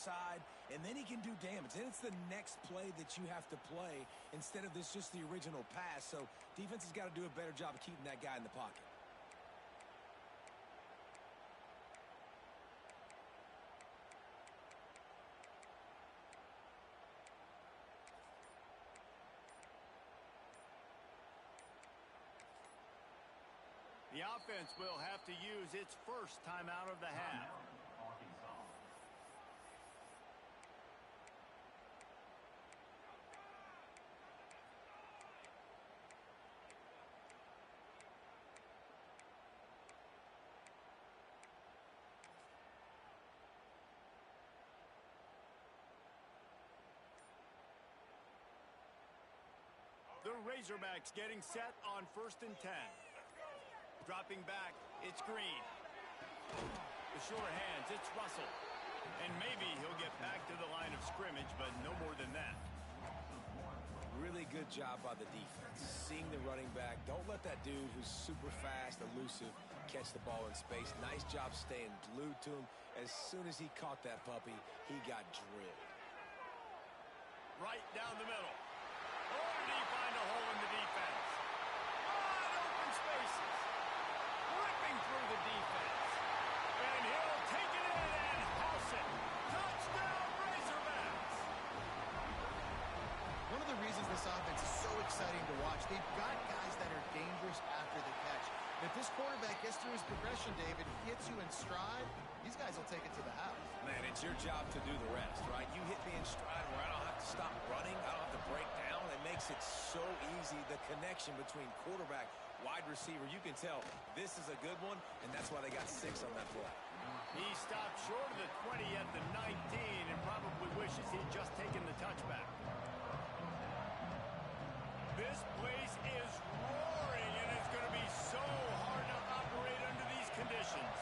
outside, and then he can do damage. Then it's the next play that you have to play instead of this just the original pass. So defense has got to do a better job of keeping that guy in the pocket. The offense will have to use its first timeout of the half. The Razorbacks getting set on 1st and 10. Dropping back, it's Green. The short hands, it's Russell. And maybe he'll get back to the line of scrimmage, but no more than that. Really good job by the defense. Seeing the running back. Don't let that dude who's super fast, elusive, catch the ball in space. Nice job staying glued to him. As soon as he caught that puppy, he got drilled. Right down the middle. Oh, did he find a hole in the defense? Wide open spaces. Ripping through the defense. And he'll take it in and house it. Touchdown, Razorbacks! One of the reasons this offense is so exciting to watch, they've got guys that are dangerous after the catch. And if this quarterback gets through his progression, David, gets you in stride, these guys will take it to the house. Man, it's your job to do the rest, right? You hit me in stride where I don't have to stop running. I don't have to break down. It makes it so easy. The connection between quarterback, wide receiver, you can tell this is a good one, and that's why they got 6 on that play. He stopped short of the 20 at the 19 and probably wishes he'd just taken the touchback. This place is roaring, and it's going to be so hard to operate under these conditions.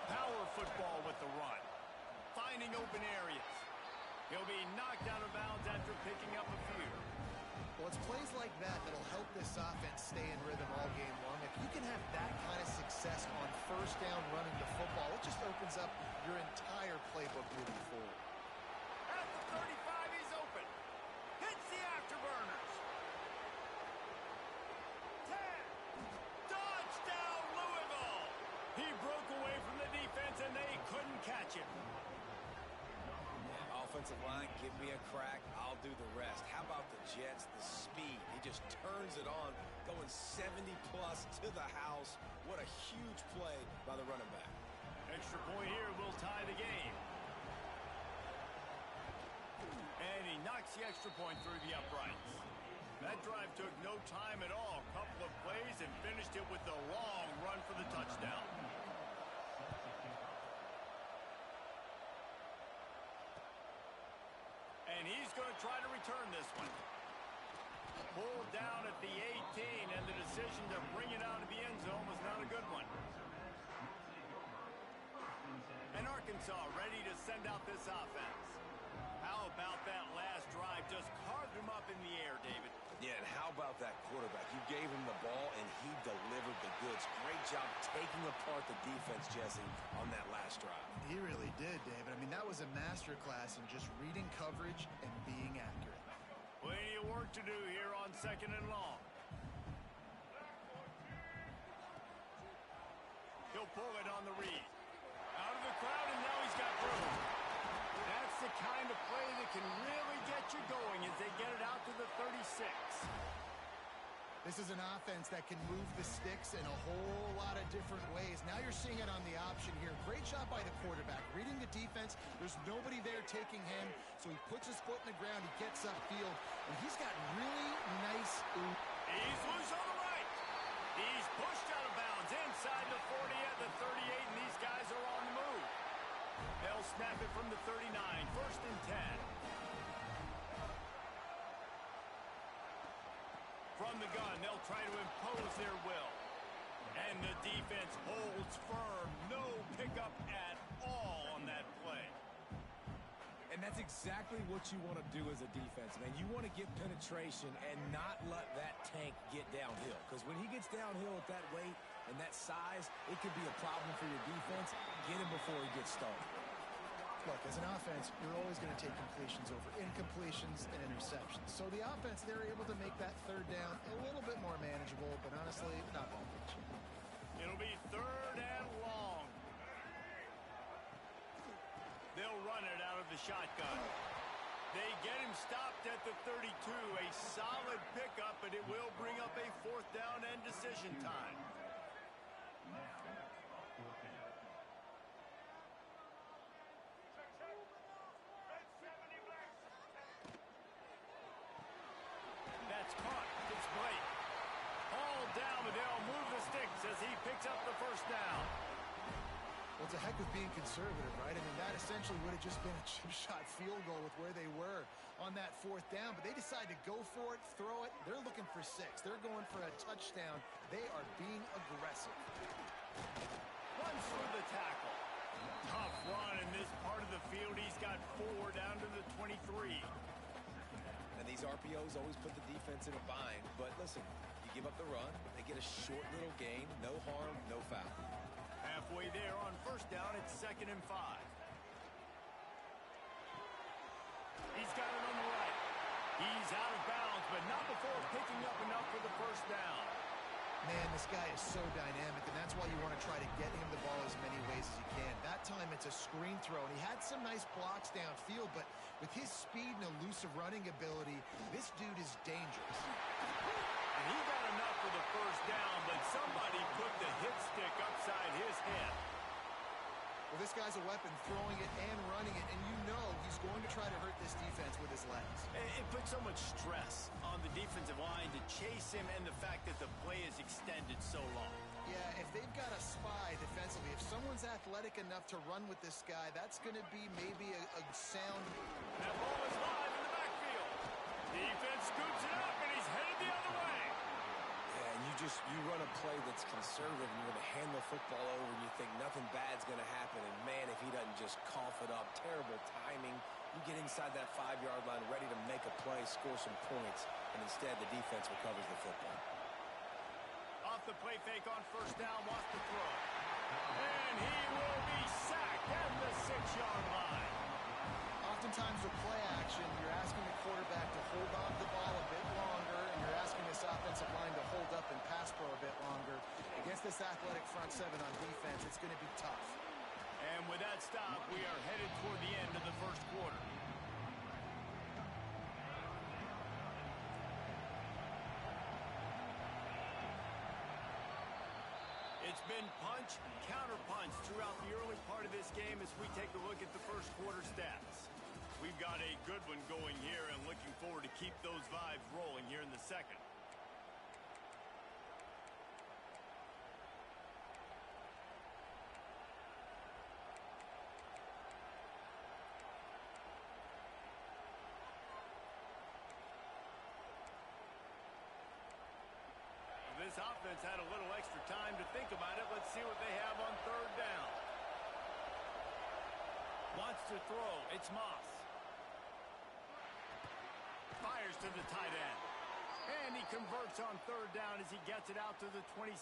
Power football with the run. Finding open areas. He'll be knocked out of bounds after picking up a few. Well, it's plays like that that'll help this offense stay in rhythm all game long. If you can have that kind of success on 1st down running the football, it just opens up your entire playbook moving forward. At the 35, he's open. Hits the afterburners. 10. Touchdown, Louisville. He broke away from the defense, and they couldn't catch him. Offensive line, give me a crack, I'll do the rest. How about the Jets, the speed? He just turns it on, going 70-plus to the house. What a huge play by the running back. Extra point here will tie the game. And he knocks the extra point through the uprights. That drive took no time at all. A couple of plays and finished it with the long run for the touchdown. And he's going to try to return this one. Pulled down at the 18, and the decision to bring it out of the end zone was not a good one. And Arkansas ready to send out this offense. How about that last drive? Just carved him up in the air, David. Yeah, and how about that quarterback? You gave him the ball, and he delivered the goods. Great job taking apart the defense, Jesse, on that last drive. He really did, David. I mean, that was a masterclass in just reading coverage and being accurate. Plenty of work to do here on 2nd and long. He'll pull it on the read. Out of the crowd, and now he's got room. That's the kind of play that can really get you going as they get it out to the 36. This is an offense that can move the sticks in a whole lot of different ways. Now you're seeing it on the option here. Great job by the quarterback. Reading the defense, there's nobody there taking him, so he puts his foot in the ground, he gets upfield, and he's got really nice... He's loose on the right. He's pushed out of bounds inside the 40 at the 38, and these guys are on the move. They'll snap it from the 39, 1st and 10. From the gun, they'll try to impose their will. And the defense holds firm. No pickup at all on that play. And that's exactly what you want to do as a defense, man. You want to get penetration and not let that tank get downhill. Because when he gets downhill at that weight and that size, it could be a problem for your defense. Get him before he gets started. Look, as an offense, you're always going to take completions over incompletions and interceptions. So the offense, they're able to make that third down a little bit more manageable, but honestly, not that much. It'll be third and long. They'll run it out of the shotgun. They get him stopped at the 32. A solid pickup, but it will bring up a fourth down and decision time. That's caught. It's Blake. Hauled down, but they'll move the sticks as he picks up the first down. Well, it's a heck of being conservative, right? I mean, that essentially would have just been a chip shot field goal with where they were on that fourth down, but they decide to go for it, throw it. They're looking for 6. They're going for a touchdown. They are being aggressive. Runs through the tackle. Tough run in this part of the field. He's got 4 down to the 23. And these RPOs always put the defense in a bind, but listen, you give up the run, they get a short little gain, no harm, no foul. Halfway there on first down, it's 2nd and 5. He's got it on the right. He's out of bounds, but not before picking up enough for the first down. Man, this guy is so dynamic, and that's why you want to try to get him the ball as many ways as you can. That time, it's a screen throw, and he had some nice blocks downfield, but with his speed and elusive running ability, this dude is dangerous. And he got enough for the first down, but somebody put the hit stick upside his head. Well, this guy's a weapon, throwing it and running it, and you know he's going to try to hurt this defense with his legs. It puts so much stress on the defensive line to chase him, and the fact that the play is extended so long. Yeah, if they've got a spy defensively, if someone's athletic enough to run with this guy, that's going to be maybe a sound. That ball is live in the backfield. Defense scoops it up, and he's headed the other way. Yeah, and you run a play that's conservative, and you're going to hand the football over, and you think nothing bad's going to happen, and man, if he doesn't just cough it up, terrible timing. You get inside that 5-yard line ready to make a play, score some points, and instead the defense recovers the football. Off the play fake on first down, wants to throw. And he will be sacked at the 6-yard line. Oftentimes with play action, you're asking the quarterback to hold on to the ball a bit longer, and you're asking this offensive line to hold up and pass pro a bit longer. Against this athletic front 7 on defense, it's going to be tough. And with that stop, we are headed toward the end of the first quarter. It's been punch, counter-punch throughout the early part of this game as we take a look at the first quarter stats. We've got a good one going here and looking forward to keep those vibes rolling here in the second. This offense had a little extra time to think about it. Let's see what they have on third down. Wants to throw. It's Moss. Fires to the tight end. And he converts on third down as he gets it out to the 26.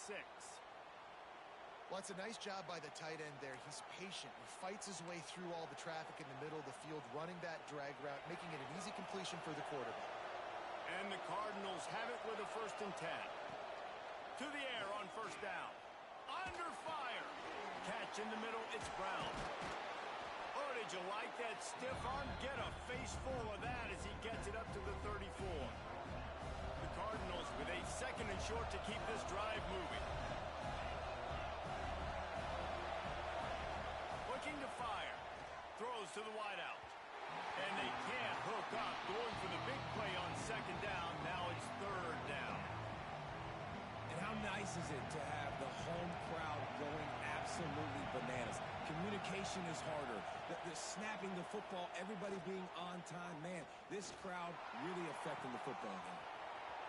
Well, it's a nice job by the tight end there. He's patient. He fights his way through all the traffic in the middle of the field, running that drag route, making it an easy completion for the quarterback. And the Cardinals have it with a 1st and 10. To the air on first down. Under fire. Catch in the middle. It's Brown. Oh, did you like that stiff arm? Get a face full of that as he gets it up to the 34. The Cardinals with a 2nd and short to keep this drive moving. Looking to fire. Throws to the wideout. And they can't hook up. Going for the big play on 2nd down. Now it's 3rd down. And how nice is it to have the home crowd going absolutely bananas? Communication is harder. The snapping the football, everybody being on time. Man, this crowd really affecting the football game.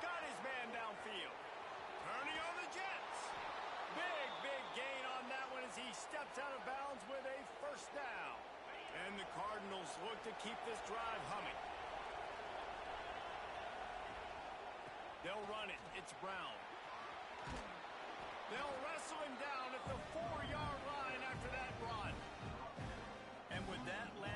Got his man downfield. Turning on the Jets. Big gain on that one as he steps out of bounds with a 1st down. And the Cardinals look to keep this drive humming. They'll run it. It's Brown. They'll wrestle him down at the 4-yard line after that run. And with that last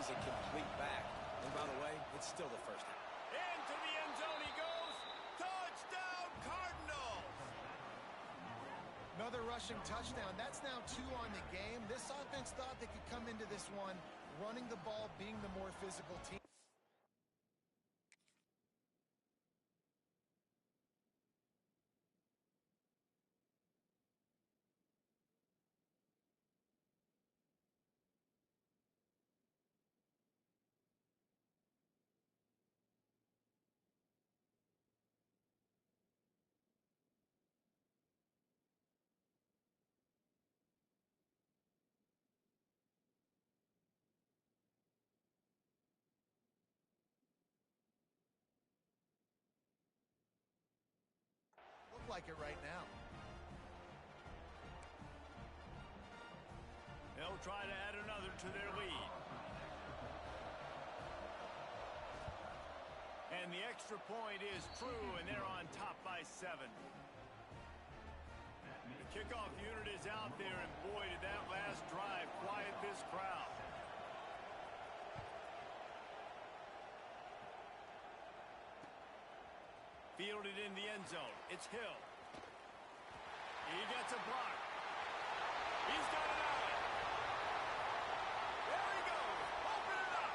is a complete back. And by the way, it's still the first half. Into the end zone he goes. Touchdown, Cardinals! Another rushing touchdown. That's now 2 on the game. This offense thought they could come into this one running the ball, being the more physical team. Look like it right now. They'll try to add another to their lead. And the extra point is true, and they're on top by 7. The kickoff unit is out there, and boy, did that last drive quiet this crowd. Fielded in the end zone. It's Hill. He gets a block. He's got it out. There he goes. Open it up.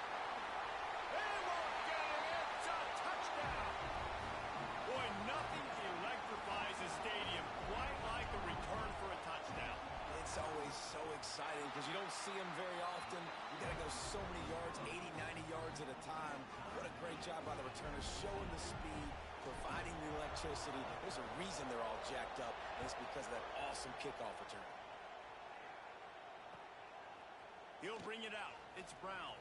They won't get him. It's a touchdown. Boy, nothing electrifies a stadium quite like the return for a touchdown. It's always so exciting because you don't see them very often. You got to go so many yards, 80, 90 yards at a time. What a great job by the returners, showing the speed, providing the electricity. There's a reason they're all jacked up, and it's because of that awesome kickoff return. He'll bring it out. It's Brown.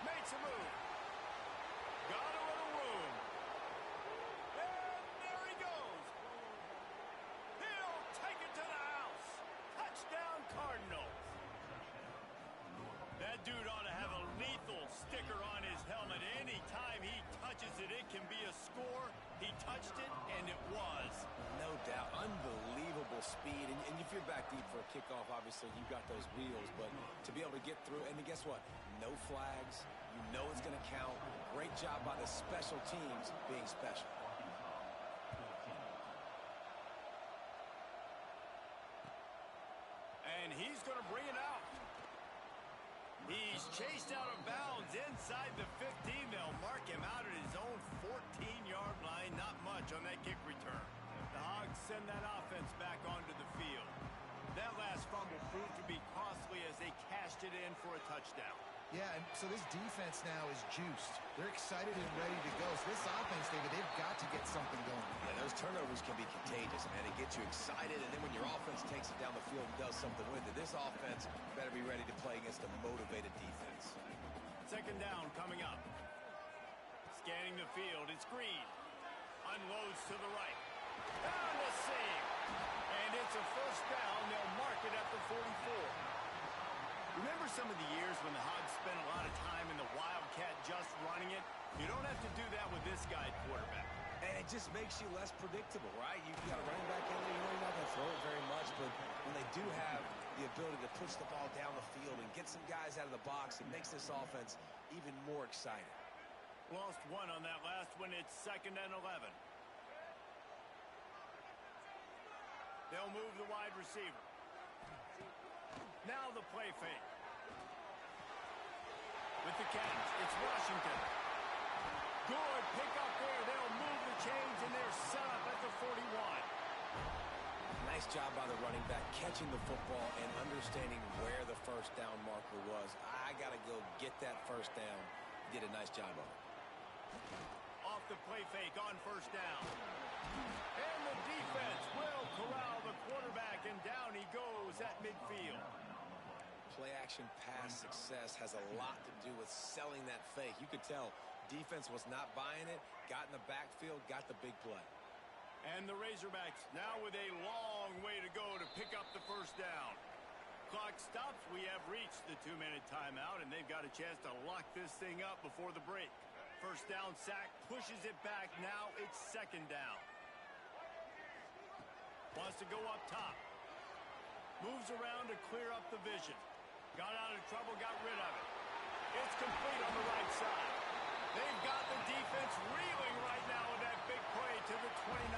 Makes a move. Got a little room. And there he goes. He'll take it to the house. Touchdown, Cardinals. That dude ought to have a lethal sticker on his helmet. Anytime he touches it, it can be a score. He touched it, and it was. No doubt. Unbelievable speed. And if you're back deep for a kickoff, obviously you've got those wheels. But to be able to get through, and guess what? No flags. You know it's going to count. Great job by the special teams being special. And he's going to bring it out. He's chased out of bounds inside the 15. They'll mark him out at his own 14-yard line. Not much on that kick return. The Hogs send that offense back onto the field. That last fumble proved to be costly as they cashed it in for a touchdown. Yeah, and so this defense now is juiced. They're excited and ready to go. So this offense, David, they've got to get something going. Yeah, those turnovers can be contagious, man. It gets you excited, and then when your offense takes it down the field and does something with it, this offense better be ready to play against a motivated defense. Second down coming up. Scanning the field, it's Green. Unloads to the right. Down the seam. And it's a first down. They'll mark it at the 44. Remember some of the years when the Hogs spent a lot of time in the Wildcat just running it? You don't have to do that with this guy quarterback. And it just makes you less predictable, right? You've got a running back in there, you know you're not going to throw it very much, but when they do have the ability to push the ball down the field and get some guys out of the box, it makes this offense even more exciting. Lost one on that last one. It's 2nd and 11. They'll move the wide receiver. Now the play fake. With the catch, it's Washington. Good pick up there. They'll move the chains, and they're set up at the 41. Nice job by the running back, catching the football and understanding where the first down marker was. I got to go get that first down. Did a nice job of it. Off the play fake on first down. And the defense will corral the quarterback, and down he goes at midfield. Play-action pass success has a lot to do with selling that fake. You could tell defense was not buying it, got in the backfield, got the big play. And the Razorbacks now with a long way to go to pick up the first down. Clock stops. We have reached the 2-minute timeout, and they've got a chance to lock this thing up before the break. First down sack, pushes it back. Now it's 2nd down. Wants to go up top. Moves around to clear up the vision. Got out of trouble, got rid of it. It's complete on the right side. They've got the defense reeling right now with that big play to the 29.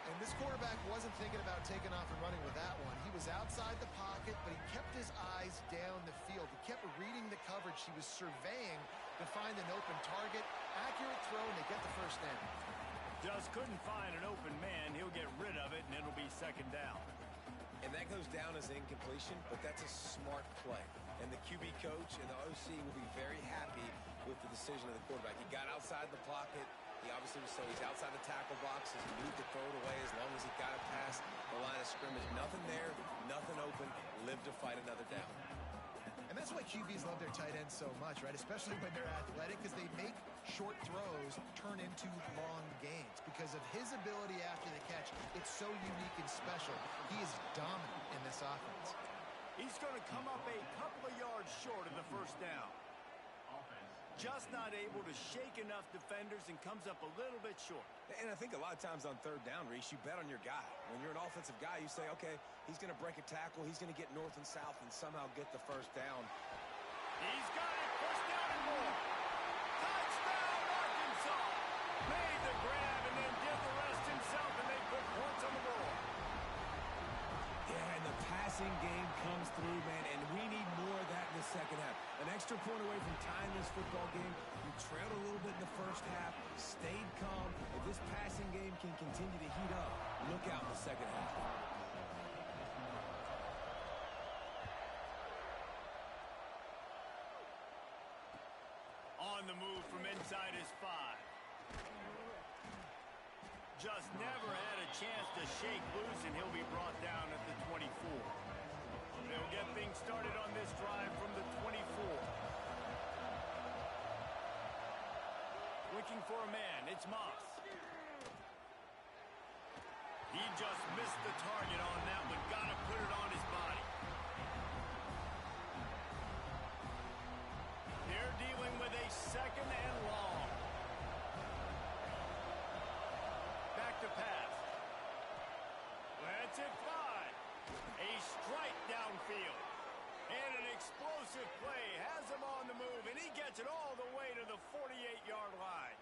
And this quarterback wasn't thinking about taking off and running with that one. He was outside the pocket, but he kept his eyes down the field. He kept reading the coverage. He was surveying to find an open target. Accurate throw, and they get the first down. Just couldn't find an open man. He'll get rid of it, and it'll be second down. And that goes down as incompletion, but that's a smart play. And the QB coach and the OC will be very happy with the decision of the quarterback. He got outside the pocket. He obviously was so he's outside the tackle box. He moved to throw it away as long as he got it past the line of scrimmage. Nothing there, nothing open. Live to fight another down. And that's why QBs love their tight ends so much, right? Especially when they're athletic, because they make short throws turn into long gains. Because of his ability after the catch, it's so unique and special. He is dominant in this offense. He's going to come up a couple of yards short of the first down. Just not able to shake enough defenders and comes up a little bit short. And I think a lot of times on third down, Reese, you bet on your guy. When you're an offensive guy, you say, okay, he's going to break a tackle, he's going to get north and south and somehow get the first down. He's got it, first down and more. Touchdown, Arkansas! Made the grab and then did the rest himself, and they put points on the board. Yeah, and the passing game comes through, man, and we need more of that in the second half. An extra point away from tying this football game. You trailed a little bit in the first half, stayed calm. If this passing game can continue to heat up, look out in the second half. On the move from inside his 5. Just never had a chance to shake loose, and he'll be brought down at the 24. They'll get things started on this drive from the 24. Looking for a man, it's Moss. He just missed the target on that one, gotta put it on his body. They're dealing with a second and long. Back to pass. Lets it fly. A strike downfield. And an explosive play has him on the move, and he gets it all the way to the 48-yard line.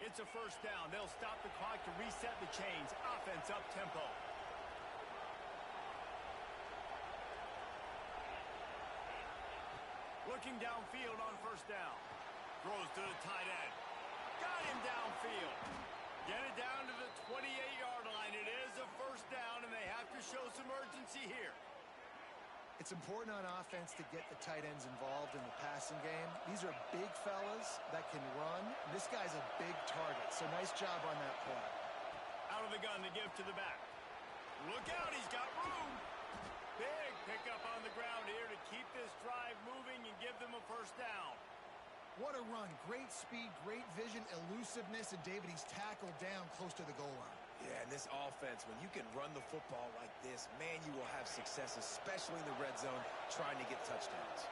It's a first down. They'll stop the clock to reset the chains. Offense up tempo. Looking downfield on first down. Throws to the tight end. Got him downfield. Get it down to the 28-yard line. It is a first down, and they have to show some urgency here. It's important on offense to get the tight ends involved in the passing game. These are big fellas that can run. This guy's a big target, so nice job on that play. Out of the gun to give to the back. Look out, he's got room. Big pickup on the ground here to keep this drive moving and give them a first down. What a run. Great speed, great vision, elusiveness, and David, he's tackled down close to the goal line. Yeah, and this offense, when you can run the football like this, man, you will have success, especially in the red zone, trying to get touchdowns.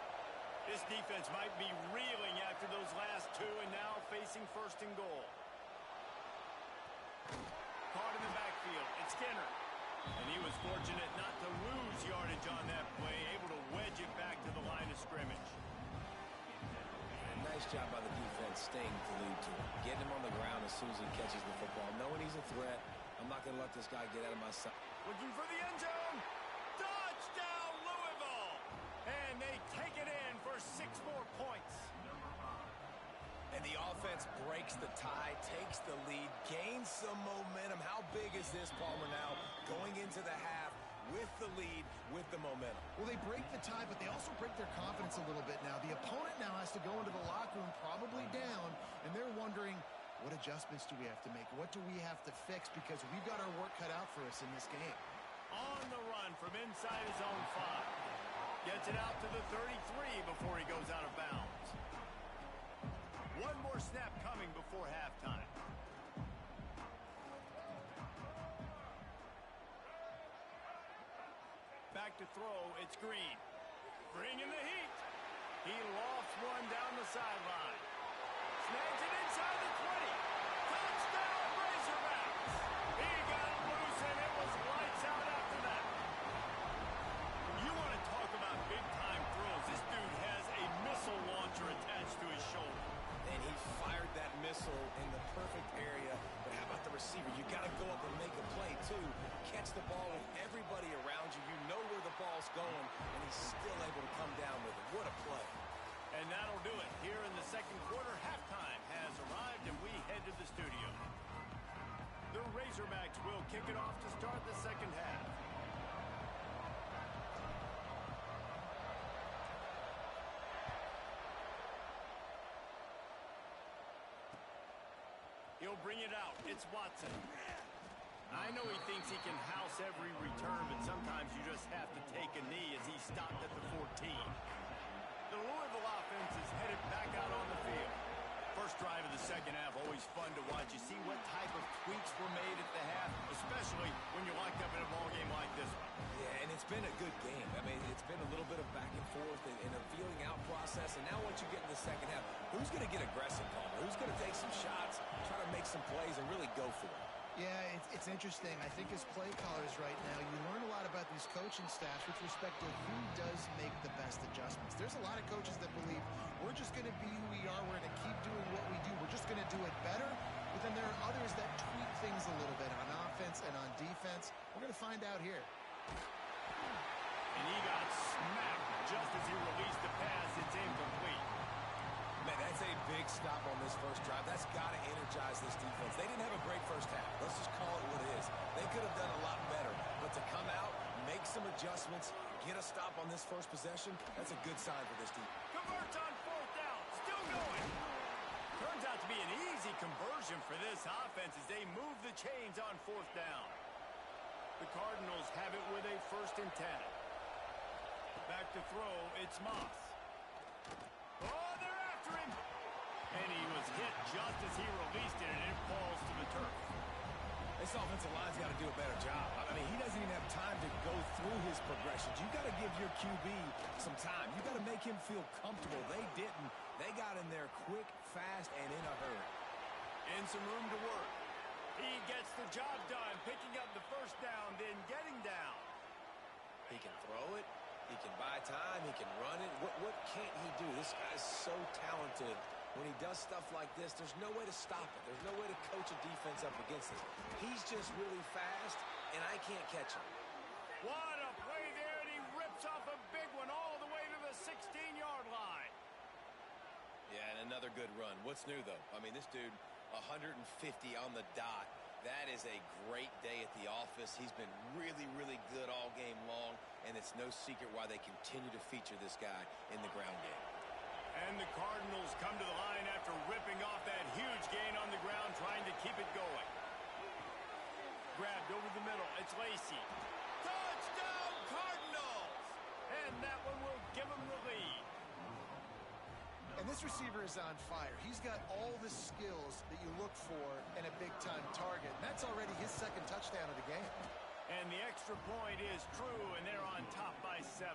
This defense might be reeling after those last two and now facing first and goal. Caught in the backfield. It's Skinner. And he was fortunate not to lose yardage on that play, able to wedge it back to the line of scrimmage. Nice job by the defense staying glued to him. Getting him on the ground as soon as he catches the football. Knowing he's a threat, I'm not going to let this guy get out of my sight. Looking for the end zone. Touchdown, Louisville! And they take it in for 6 more points. And the offense breaks the tie, takes the lead, gains some momentum. How big is this, Palmer, now going into the half with the lead, with the momentum? Well, they break the tie, but they also break their confidence a little bit now. The opponent now has to go into the locker room probably down, and they're wondering, what adjustments do we have to make? What do we have to fix? Because we've got our work cut out for us in this game. On the run from inside his own 5. Gets it out to the 33 before he goes out of bounds. One more snap coming before halftime. Back to throw, it's Green. Bringing the heat. He lofts one down the sideline. Snags it inside the 20. Touchdown, Razorbacks. He got it loose, and it was lights out after that. You want to still able to come down with it. What a play. And that'll do it. Here in the second quarter, halftime has arrived, and we head to the studio. The Razorbacks will kick it off to start the second half. He'll bring it out. It's Watson. I know he thinks he can house every return, but sometimes you just have to take a knee as he stopped at the 14. The Louisville offense is headed back out on the field. First drive of the second half, always fun to watch. You see what type of tweaks were made at the half, especially when you're locked up in a ball game like this one. Yeah, and it's been a good game. I mean, it's been a little bit of back and forth and a feeling out process. And now once you get in the second half, who's going to get aggressive, Palmer? Who's going to take some shots, try to make some plays, and really go for it? Yeah, it's interesting. I think as play callers right now, you learn a lot about these coaching staffs with respect to who does make the best adjustments. There's a lot of coaches that believe we're just going to be who we are. We're going to keep doing what we do. We're just going to do it better. But then there are others that tweak things a little bit on offense and on defense. We're going to find out here. And he got smacked just as he released the pass. It's incomplete. Man, that's a big stop on this first drive. That's got to energize this defense. They didn't have a great first half. Let's just call it what it is. They could have done a lot better. But to come out, make some adjustments, get a stop on this first possession, that's a good sign for this team. Converts on fourth down. Still going. Turns out to be an easy conversion for this offense as they move the chains on fourth down. The Cardinals have it with a 1st and 10. Back to throw, it's Moss. Oh, they're after him. And he was hit just as he released it, and it falls to the turf. This offensive line's got to do a better job. I mean, he doesn't even have time to go through his progressions. You got to give your QB some time. You got to make him feel comfortable. They didn't. They got in there quick, fast, and in a hurry. And some room to work. He gets the job done, picking up the first down, then getting down. He can throw it. He can buy time. He can run it. What can't he do? This guy's so talented. When he does stuff like this, there's no way to stop it. There's no way to coach a defense up against it. He's just really fast, and I can't catch him. What a play there, and he rips off a big one all the way to the 16-yard line. Yeah, and another good run. What's new, though? I mean, this dude, 150 on the dot. That is a great day at the office. He's been really, really good all game long, and it's no secret why they continue to feature this guy in the ground game. And the Cardinals come to the line after ripping off that huge gain on the ground, trying to keep it going. Grabbed over the middle. It's Lacy. Touchdown, Cardinals! And that one will give them the lead. And this receiver is on fire. He's got all the skills that you look for in a big-time target. And that's already his 2nd touchdown of the game. And the extra point is true, and they're on top by 7.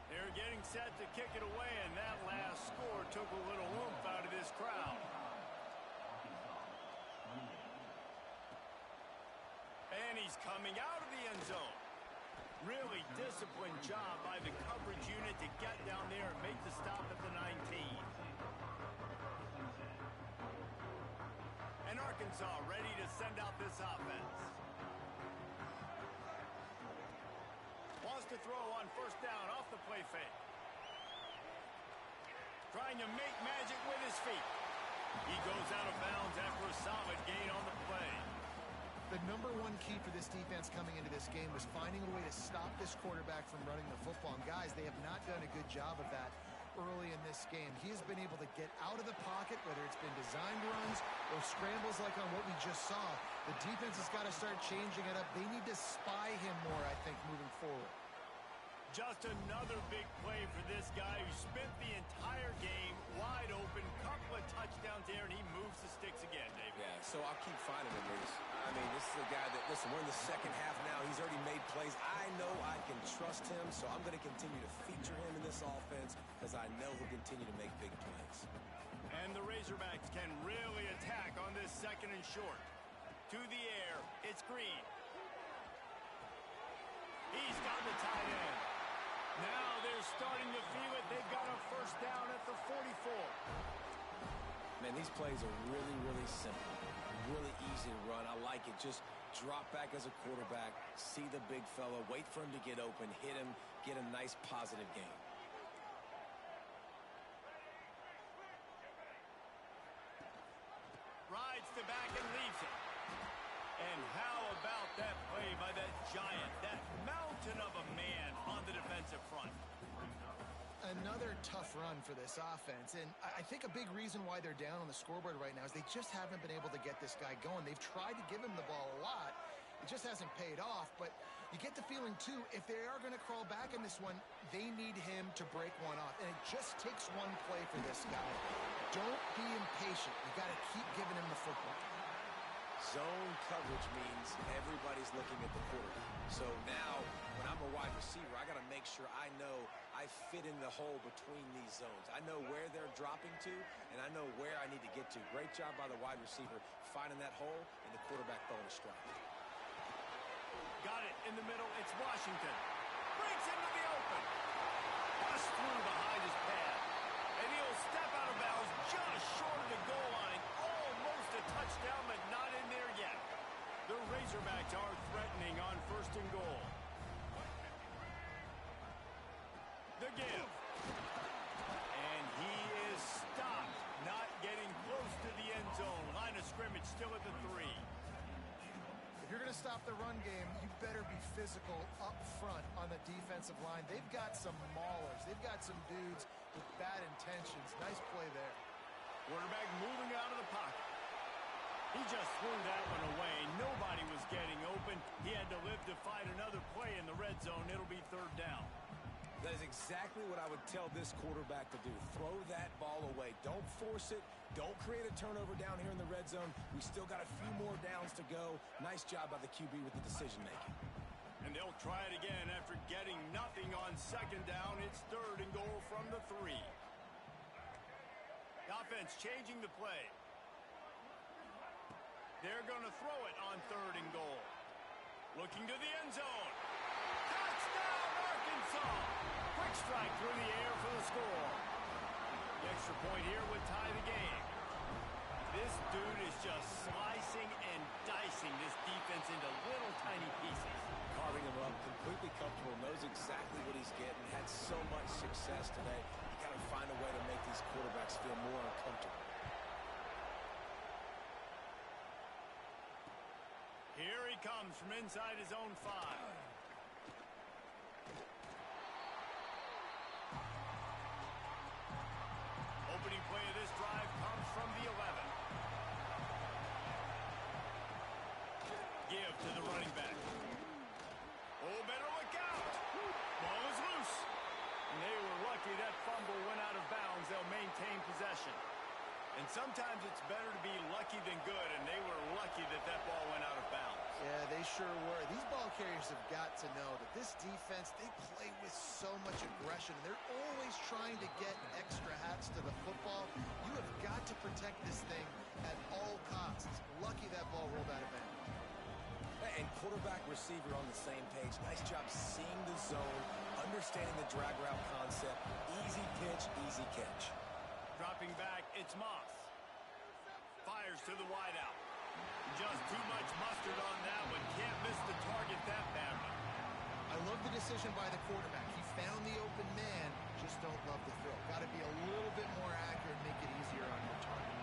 They're getting set to kick it away, and that last score took a little oomph out of this crowd. And he's coming out of the end zone. Really disciplined job by the coverage unit to get down there and make the stop at the 19. And Arkansas ready to send out this offense. Wants to throw on 1st down off the play fake. Trying to make magic with his feet. He goes out of bounds after a solid gain on the play. The number one key for this defense coming into this game was finding a way to stop this quarterback from running the football. And guys, they have not done a good job of that early in this game. He has been able to get out of the pocket, whether it's been designed runs or scrambles like on what we just saw. The defense has got to start changing it up. They need to spy him more, I think, moving forward. Just another big play for this guy who spent the entire game wide open. Couple of touchdowns there, and he moves the sticks again, David. Yeah, so I'll keep finding him, Reese. I mean, this is a guy that, listen, we're in the second half now. He's already made plays. I know I can trust him, so I'm going to continue to feature him in this offense because I know he'll continue to make big plays. And the Razorbacks can really attack on this 2nd and short. To the air, it's Green. He's got the tight end. Now they're starting to feel it. They've got a 1st down at the 44. Man, these plays are really, really simple. really easy to run. I like it. Just drop back as a quarterback, see the big fella, wait for him to get open, hit him, get a nice positive gain. Rides the back and leaves it. And how about that play by that giant, that mountain of a man on the defensive front? Another tough run for this offense, and I think a big reason why they're down on the scoreboard right now is they just haven't been able to get this guy going. They've tried to give him the ball a lot. It just hasn't paid off, but you get the feeling, too, if they are going to crawl back in this one, they need him to break one off, and it just takes one play for this guy. Don't be impatient. You got to keep giving him the football. Zone coverage means everybody's looking at the quarterback. So now, when I'm a wide receiver, I got to make sure I know I fit in the hole between these zones. I know where they're dropping to, and I know where I need to get to. Great job by the wide receiver finding that hole, and the quarterback throwing a strike. Got it in the middle. It's Washington. Breaks into the open. Bust through behind his pad. And he'll step out of bounds just short of the goal line. Almost a touchdown, but not in there yet. The Razorbacks are threatening on 1st and goal. The give. And he is stopped. Not getting close to the end zone. Line of scrimmage still at the 3. If you're going to stop the run game, you better be physical up front on the defensive line. They've got some maulers. They've got some dudes with bad intentions. Nice play there. Quarterback moving out of the pocket. He just threw that one away. Nobody was getting open. He had to live to fight another play in the red zone. It'll be 3rd down. That is exactly what I would tell this quarterback to do. Throw that ball away. Don't force it. Don't create a turnover down here in the red zone. We still got a few more downs to go. Nice job by the QB with the decision-making. And they'll try it again after getting nothing on 2nd down. It's 3rd and goal from the 3. The offense changing the play. They're going to throw it on 3rd and goal. Looking to the end zone. Touchdown, Arkansas! Quick strike through the air for the score. The extra point here would tie the game. This dude is just slicing and dicing this defense into little tiny pieces. Carving him up, completely comfortable, knows exactly what he's getting, had so much success today. You got to find a way to make these quarterbacks feel more uncomfortable. Here he comes from inside his own 5. Opening play of this drive comes from the 11. Give to the running back. Oh, better look out. Ball is loose. And they were lucky that fumble went out of bounds. They'll maintain possession. And sometimes it's better to be lucky than good, and they were lucky that that ball went out of bounds. Yeah, they sure were. These ball carriers have got to know that this defense, they play with so much aggression. They're always trying to get extra hats to the football. You have got to protect this thing at all costs. Lucky that ball rolled out of bounds. And quarterback receiver on the same page. Nice job seeing the zone, understanding the drag route concept. Easy pitch, easy catch. Dropping back, it's Moss. Fires to the wideout. Just too much mustard on that one. Can't miss the target that badly. I love the decision by the quarterback. He found the open man, just don't love the throw. Got to be a little bit more accurate, make it easier on your target.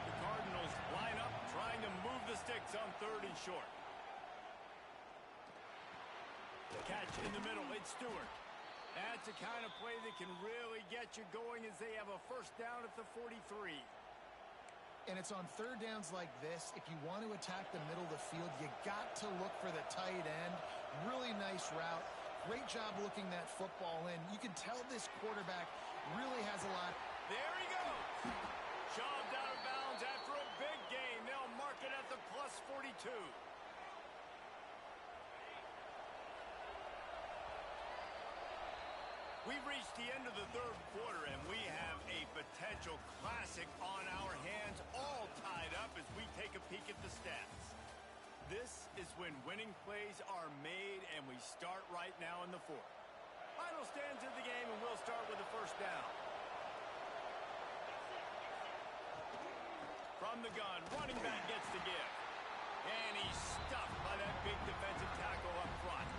The Cardinals line up, trying to move the sticks on 3rd and short. Catch in the middle, it's Stewart. That's the kind of play that can really get you going as they have a 1st down at the 43. And it's on 3rd downs like this. If you want to attack the middle of the field, you got to look for the tight end. Really nice route. Great job looking that football in. You can tell this quarterback really has a lot. There he goes. Shoved out of bounds after a big gain. They'll mark it at the plus 42. We've reached the end of the 3rd quarter, and we have a potential classic on our hands, all tied up as we take a peek at the stats. This is when winning plays are made, and we start right now in the 4th. Final stands of the game, and we'll start with the 1st down. From From the gun, running back gets the give. And he's stuffed by that big defensive tackle up front.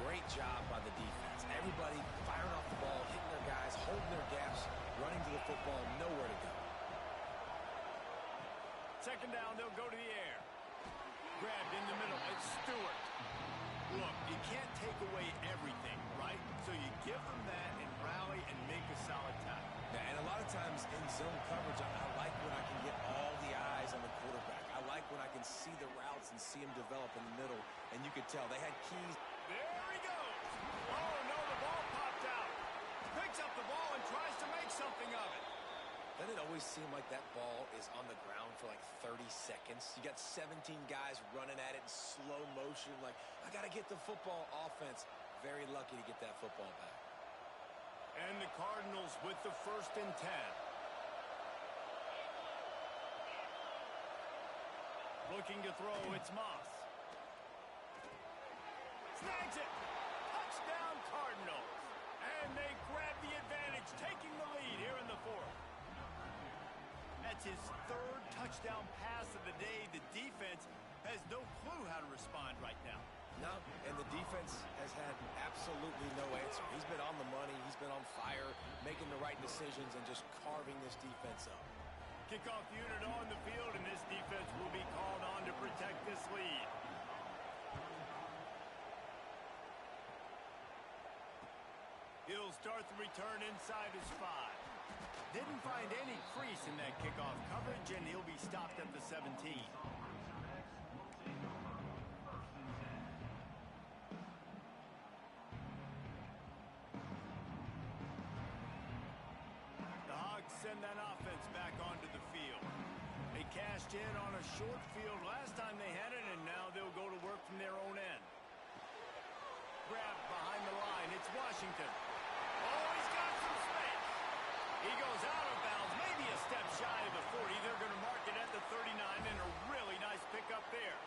Great job by the defense. Everybody firing off the ball, hitting their guys, holding their gaps, running to the football, nowhere to go. Second down, they'll go to the air. Grabbed in the middle, it's Stewart. Look, you can't take away everything, right? So you give them that and rally and make a solid tackle. Yeah, and a lot of times in zone coverage, I like when I can get all the eyes on the quarterback. I like when I can see the routes and see them develop in the middle, and you could tell they had keys. There he goes. Oh, no, the ball popped out. Picks up the ball and tries to make something of it. Doesn't it always seem like that ball is on the ground for like 30 seconds? You got 17 guys running at it in slow motion. Like, I got to get the football. Offense, very lucky to get that football back. And the Cardinals with the 1st and 10. Looking to throw, it's Moss. Snags it. Touchdown Cardinals. And they grab the advantage, taking the lead here in the 4th. That's his 3rd touchdown pass of the day. The defense has no clue how to respond right now. No, and the defense has had absolutely no answer. He's been on the money. He's been on fire, making the right decisions and just carving this defense up. Kickoff unit on the field, and this defense will be called on to protect this lead. He'll start the return inside his 5. Didn't find any crease in that kickoff coverage, and he'll be stopped at the 17. The Hogs send that offense back onto the field. They cashed in on a short field last time they had it, and now they'll go to work from their own end. Grab behind the line. It's Washington. Oh, he's got some space. He goes out of bounds, maybe a step shy of the 40. They're going to mark it at the 39, and a really nice pickup there.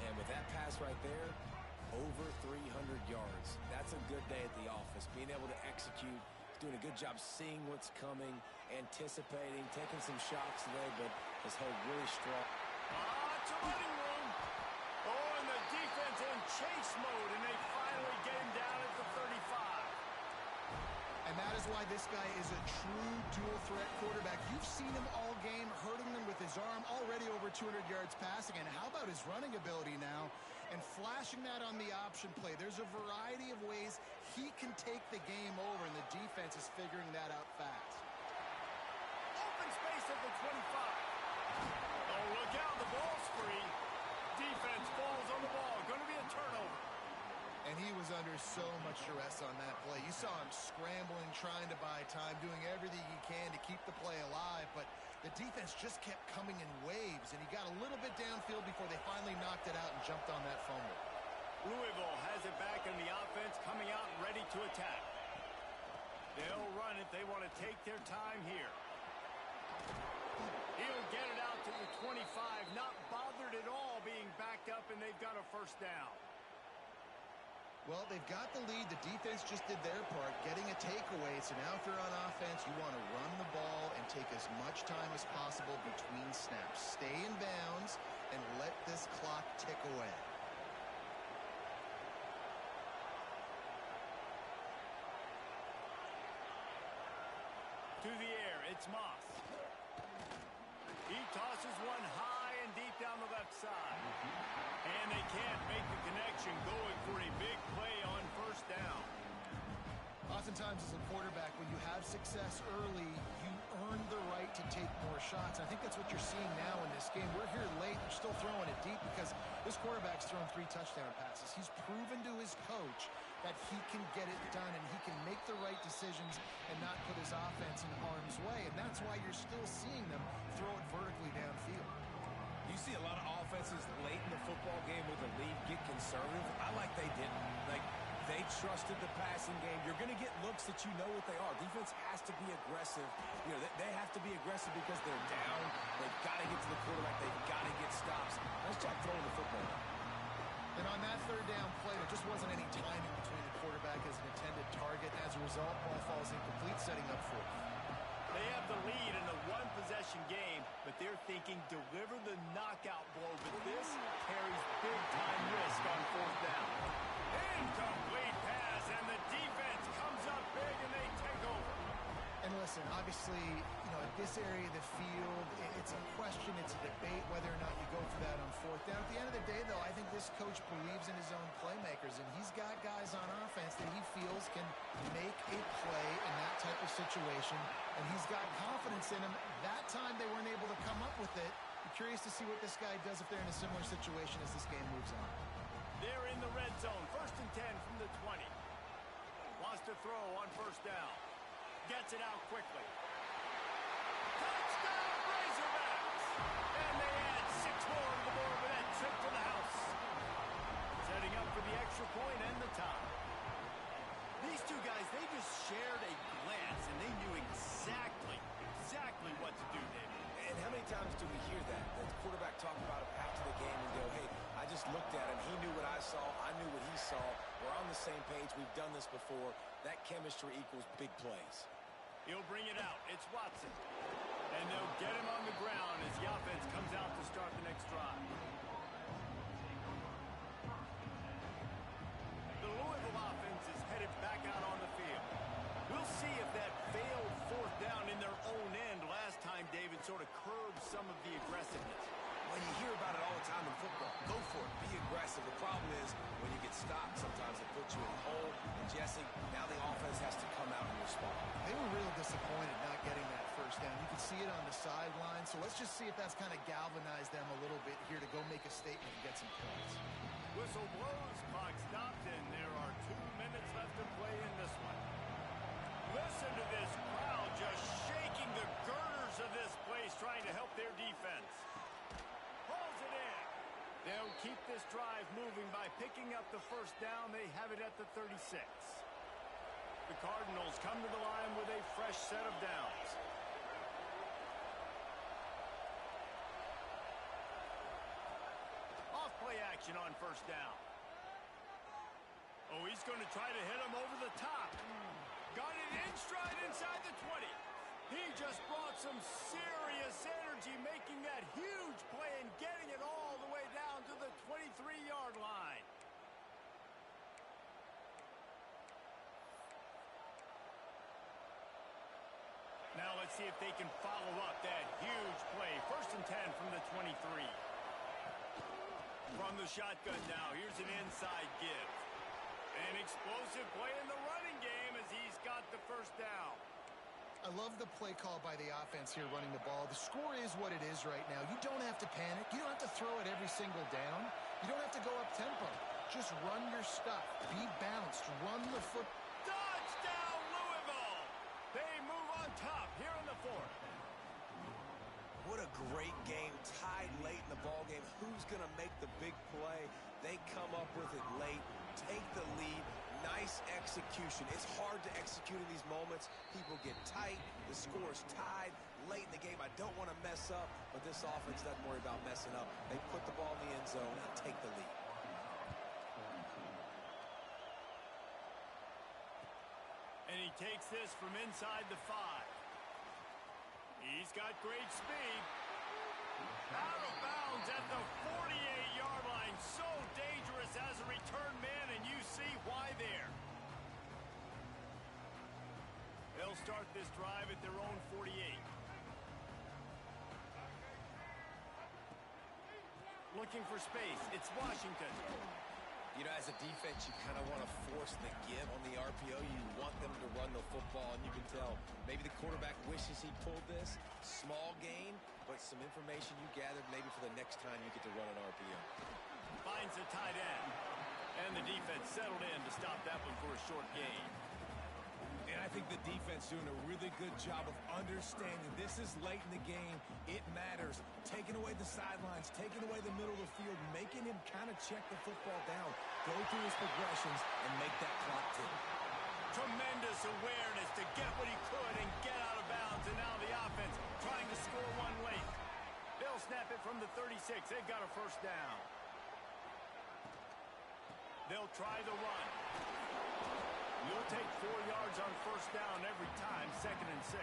And with that pass right there, over 300 yards. That's a good day at the office. Being able to execute, doing a good job seeing what's coming, anticipating, taking some shots today, but has held really strong. It's a running room. Oh, and the defense in chase mode, and they finally get him down at the 35. And that is why this guy is a true dual-threat quarterback. You've seen him all game, hurting them with his arm, already over 200 yards passing. And how about his running ability now? And flashing that on the option play. There's a variety of ways he can take the game over, and the defense is figuring that out fast. Open space at the 25. Oh, look out, the ball's free. Defense falls on the ball. Going to be a turnover. And he was under so much duress on that play. You saw him scrambling, trying to buy time, doing everything he can to keep the play alive. But the defense just kept coming in waves, and he got a little bit downfield before they finally knocked it out and jumped on that fumble. Louisville has it back in the offense, coming out and ready to attack. They'll run it. They want to take their time here. He'll get it out to the 25, not bothered at all being backed up, and they've got a 1st down. Well, they've got the lead. The defense just did their part, getting a takeaway. So now if you're on offense, you want to run the ball and take as much time as possible between snaps. Stay in bounds and let this clock tick away. To the air, it's Moss. He tosses one high and deep down the left side. And they can't make the connection, going for a big play on 1st down. Oftentimes as a quarterback, when you have success early, you earn the right to take more shots. I think that's what you're seeing now in this game. We're here late. They're still throwing it deep because this quarterback's thrown 3 touchdown passes. He's proven to his coach that he can get it done and he can make the right decisions and not put his offense in harm's way. And that's why you're still seeing them throw it vertically downfield. You see a lot of offenses late in the football game with the lead get conservative. I like they didn't. Like, they trusted the passing game. You're going to get looks that you know what they are. Defense has to be aggressive. You know, they have to be aggressive because they're down. They've got to get to the quarterback. They've got to get stops. Nice job throwing the football. And on that 3rd down play, there just wasn't any timing between the quarterback as an intended target. As a result, ball falls incomplete, setting up 4th. They have the lead in the 1-possession that they're thinking deliver the knockout blow, but this carries big-time risk on fourth down. Incomplete pass, and the defense comes up big, and they take over. And listen, obviously, at this area of the field, it's a question, it's a debate whether or not you go for that on fourth down. At the end of the day, though, I think this coach believes in his own playmakers, and he's got guys on offense that he feels can make a play in that type of situation, and he's got confidence in them. That time they weren't able to come up with it. I'm curious to see what this guy does if they're in a similar situation as this game moves on. They're in the red zone, 1st and 10 from the 20. Wants to throw on first down. Gets it out quickly. Touchdown, Razorbacks! And they add 6 more to the board with that trip to the house. Setting up for the extra point and the tie. These two guys, they just shared a glance, and they knew exactly what to do, David. And how many times do we hear that? The quarterback talk about it after the game and go, hey, I just looked at him. He knew what I saw. I knew what he saw. We're on the same page. We've done this before. That chemistry equals big plays. He'll bring it out. It's Watson. And they'll get him on the ground as the offense comes out to start the next drive. The Louisville offense is headed back out on the field. We'll see if that failed fourth down in their own end last time David sort of curbed some of the aggressiveness. Well, you hear about it all the time in football. Go for it. Be aggressive. The problem is when you get stopped, sometimes it puts you in a hole. And, Jesse, now the offense has to come out and respond. They were real disappointed not getting that first down. You can see it on the sideline. So let's just see if that's kind of galvanized them a little bit here to go make a statement and get some points. Whistle blows, clock stopped, and there are 2 minutes left to play in this one. Listen to this crowd just shaking the girders of this place, trying to help their defense. Pulls it in. They'll keep this drive moving by picking up the first down. They have it at the 36. The Cardinals come to the line with a fresh set of downs. Off play action on first down. Oh, he's going to try to hit him over the top. Got it in stride inside the 20. He just brought some serious energy, making that huge play and getting it all the way down to the 23-yard line. Now let's see if they can follow up that huge play. 1st and 10 from the 23. From the shotgun now, here's an inside give. An explosive play in the running game as he's got the first down. I love the play call by the offense here running the ball. The score is what it is right now. You don't have to panic. You don't have to throw it every single down. You don't have to go up tempo. Just run your stuff. Be balanced. Run the foot. Touchdown, Louisville! They move on top here in the 4th. What a great game. Tied late in the ball game. Who's going to make the big play? They come up with it late. Take the lead. Nice execution. It's hard to execute in these moments. People get tight. The score is tied late in the game. I don't want to mess up, but this offense doesn't worry about messing up. They put the ball in the end zone and take the lead. And he takes this from inside the 5. He's got great speed. Out of bounds at the 48-yard line. So dangerous as a return man, and you see why there. They'll start this drive at their own 48. Looking for space. It's Washington. You know, as a defense, you kind of want to force the give on the RPO. You want them to run the football, and you can tell maybe the quarterback wishes he pulled this. Small gain, but some information you gathered maybe for the next time you get to run an RPO. Finds a tight end. And the defense settled in to stop that one for a short gain. And I think the defense doing a really good job of understanding this is late in the game. It matters. Taking away the sidelines, taking away the middle of the field, making him kind of check the football down, go through his progressions, and make that clock tick. Tremendous awareness to get what he could and get out of bounds. And now the offense trying to score one late. They'll snap it from the 36. They've got a first down. They'll try the run. You'll take 4 yards on first down every time, 2nd and 6.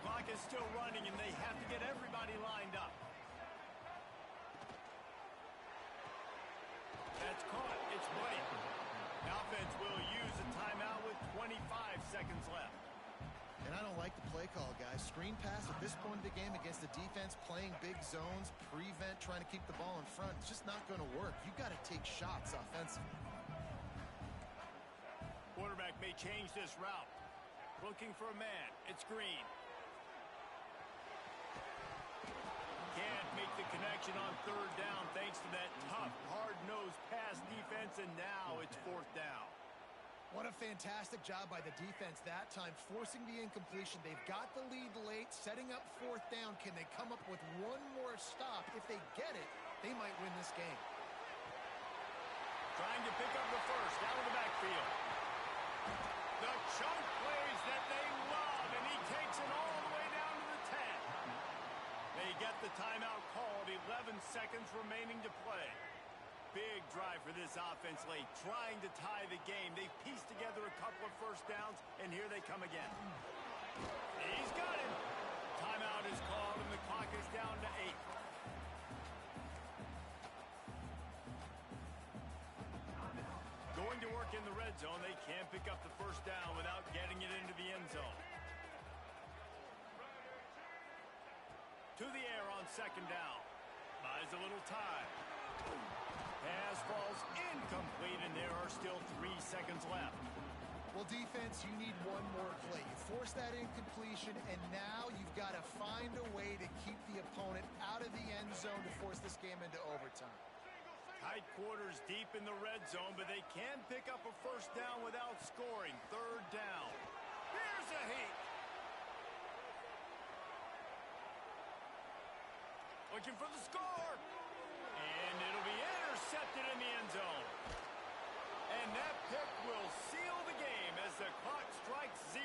Clock clock is still running, and they have to get everybody lined up. That's caught. It's bloody. The offense will use a timeout with 25 seconds left. And I don't like the play call, guys. Screen pass at this point of the game against the defense, playing big zones, prevent, trying to keep the ball in front. It's just not going to work. You've got to take shots offensively. Quarterback may change this route. Looking for a man. It's Green. Can't make the connection on third down thanks to that tough, hard-nosed pass defense, and now it's fourth down. What a fantastic job by the defense that time, forcing the incompletion. They've got the lead late, setting up fourth down. Can they come up with one more stop? If they get it, they might win this game. Trying to pick up the first out of the backfield. The chunk plays that they love, and he takes it all the way down to the 10. They get the timeout called, 11 seconds remaining to play. Big drive for this offense late, trying to tie the game. They pieced together a couple of first downs, and here they come again. He's got him. Timeout is called, and the clock is down to 8. Going to work in the red zone. They can't pick up the first down without getting it into the end zone. To the air on second down. Buys a little time. Pass falls incomplete, and there are still 3 seconds left. Well, defense, you need one more play. You force that incompletion, and now you've got to find a way to keep the opponent out of the end zone to force this game into overtime. Tight quarters deep in the red zone, but they can pick up a first down without scoring. Third down. Here's a heat. Looking for the score. And it'll be intercepted in the end zone. And that pick will seal the game as the clock strikes 0.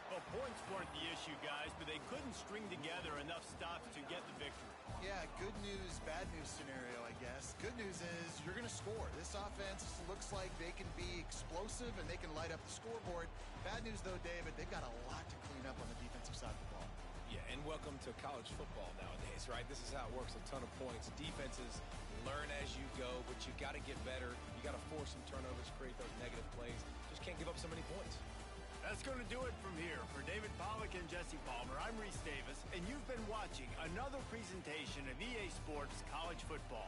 Well, points weren't the issue, guys, but they couldn't string together enough stops to get the victory. Yeah, good news, bad news scenario, I guess. Good news is you're going to score. This offense looks like they can be explosive and they can light up the scoreboard. Bad news, though, David, they've got a lot to clean up on the defensive side of the ball. Yeah, and welcome to college football nowadays, right? This is how it works, a ton of points. Defenses learn as you go, but you got to get better. You got to force some turnovers, create those negative plays. Just can't give up so many points. That's going to do it from here. For David Pollack and Jesse Palmer, I'm Reese Davis, and you've been watching another presentation of EA Sports College Football.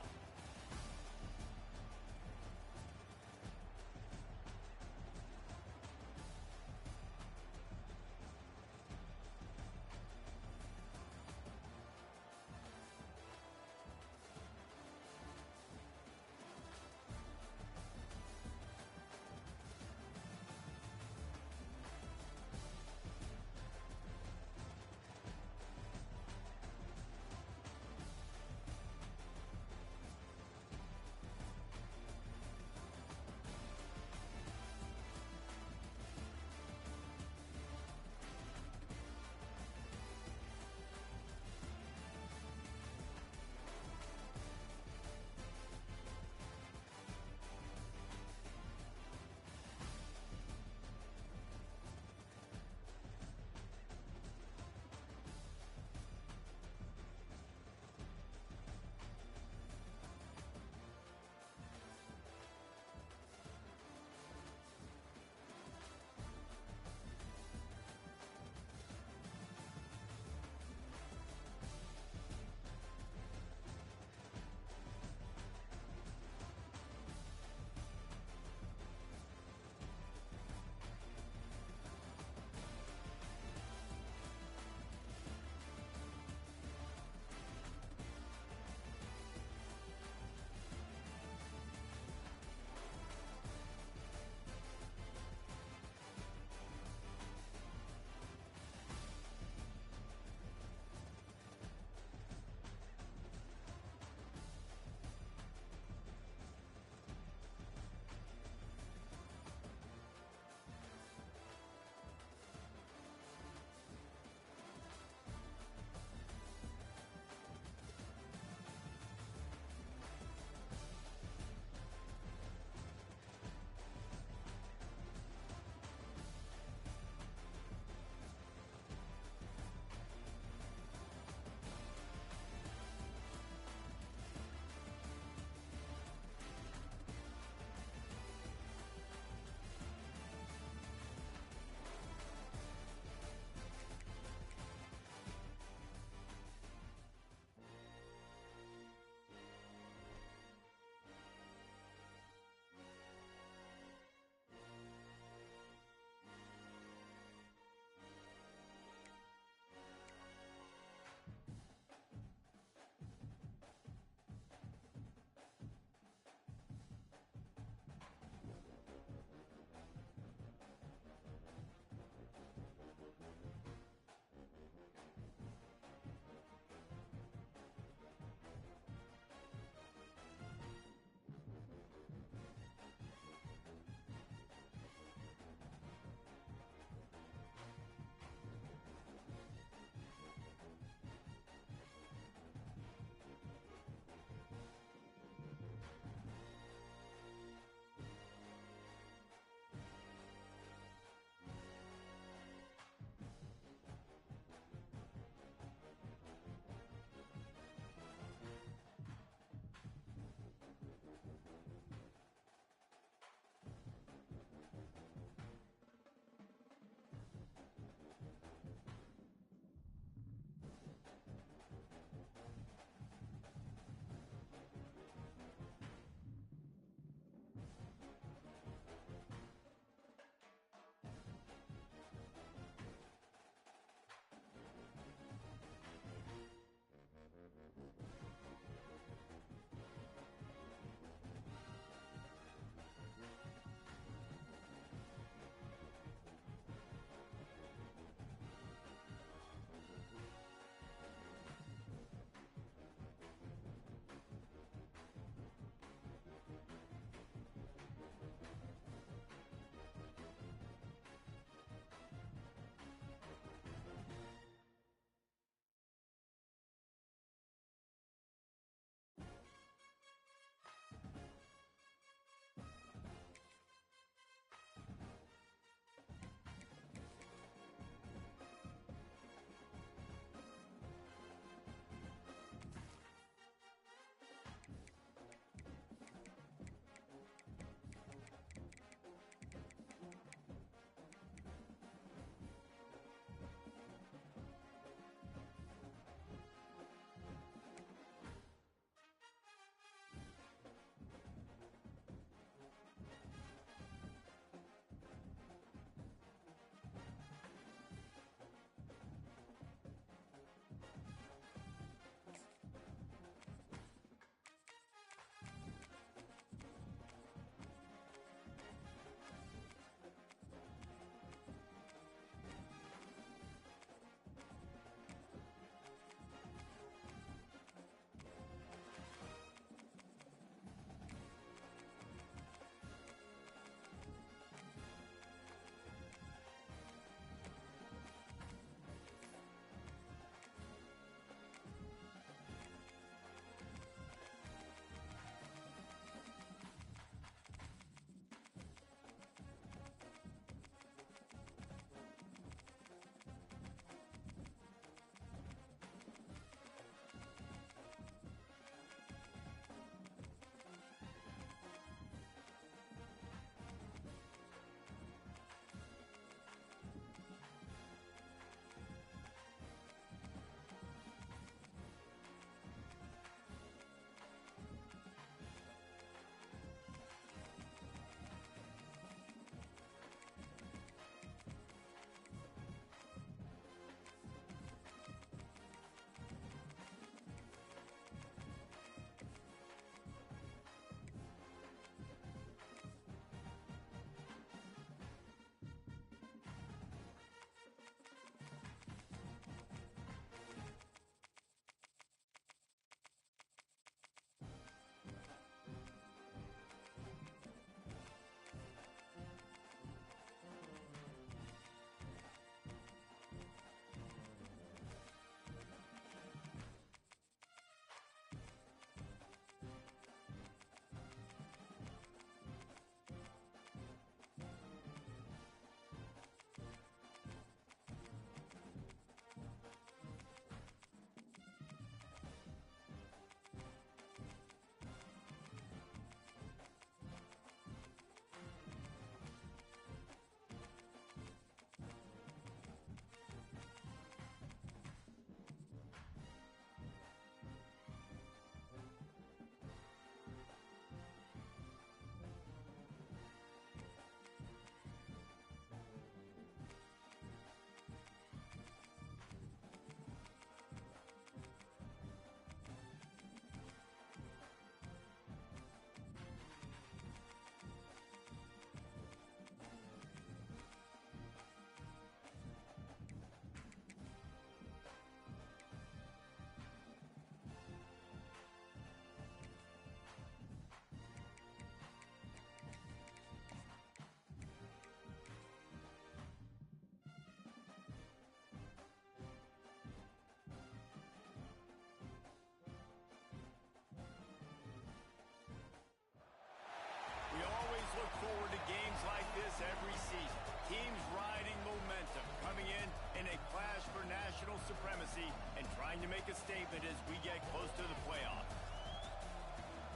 teams riding momentum, coming in a clash for national supremacy and trying to make a statement as we get close to the playoffs.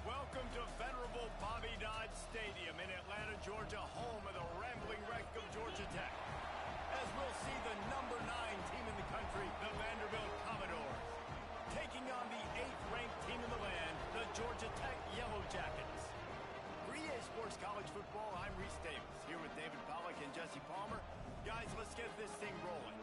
Welcome to venerable Bobby Dodd Stadium in Atlanta, Georgia, home of the rambling wreck of Georgia Tech. As we'll see the number 9 team in the country, the Vanderbilt Commodores, taking on the 8th-ranked team in the land, the Georgia Tech Yellow Jackets. For EA Sports College Football, I'm Reese Davis, here with David Pollack and Jesse Palmer. Guys, let's get this thing rolling.